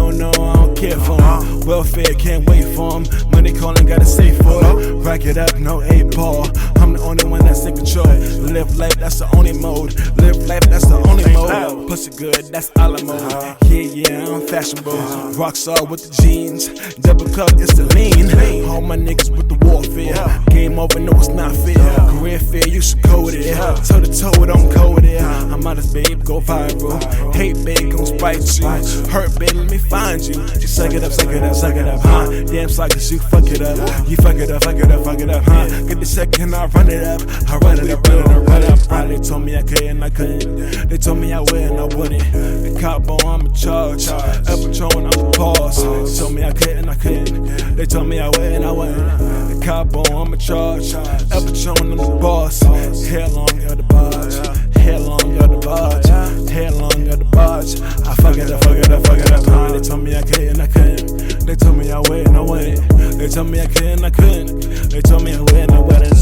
No, I don't care for him. Welfare, can't wait for him. Money calling, gotta stay for it. Rack it up, no 8 ball. I'm the only one that's in control. Live life, that's the only mode. Live life, that's the only mode. Pussy good, that's all I'm mode. Yeah, I'm fashionable. Rockstar with the jeans. Double cup, it's the lean. All my niggas with the warfare. Game over, no, it's not fair. Career fair, you should go there. Toe to toe, don't go there. I'm out of babe, go viral. Hate babe, gon' spite you. Hurt babe, let me find you. Just suck it up, suck it up, suck it up, huh? Damn suckers, you fuck it up. You fuck it up, fuck it up, fuck it up, huh? Get the second, I run it up. I run it up, run it up, run it up. They told me I couldn't, I couldn't. They told me I would and I wouldn't. The cop on, I'm in charge. El Patron, I'm the boss. They told me I couldn't, I couldn't. They told me I would and I wouldn't. The cop on, I'm in charge. El Patron, I'm the boss. Hair long, you're the barge. Hair long, you're the barge. Hair long, you're the barge. I fuck it up, fuck it up, fuck it up, huh? They told me I couldn't, I couldn't. They told me I would and I wouldn't. They told me I couldn't, I couldn't. They told me I would and I wouldn't.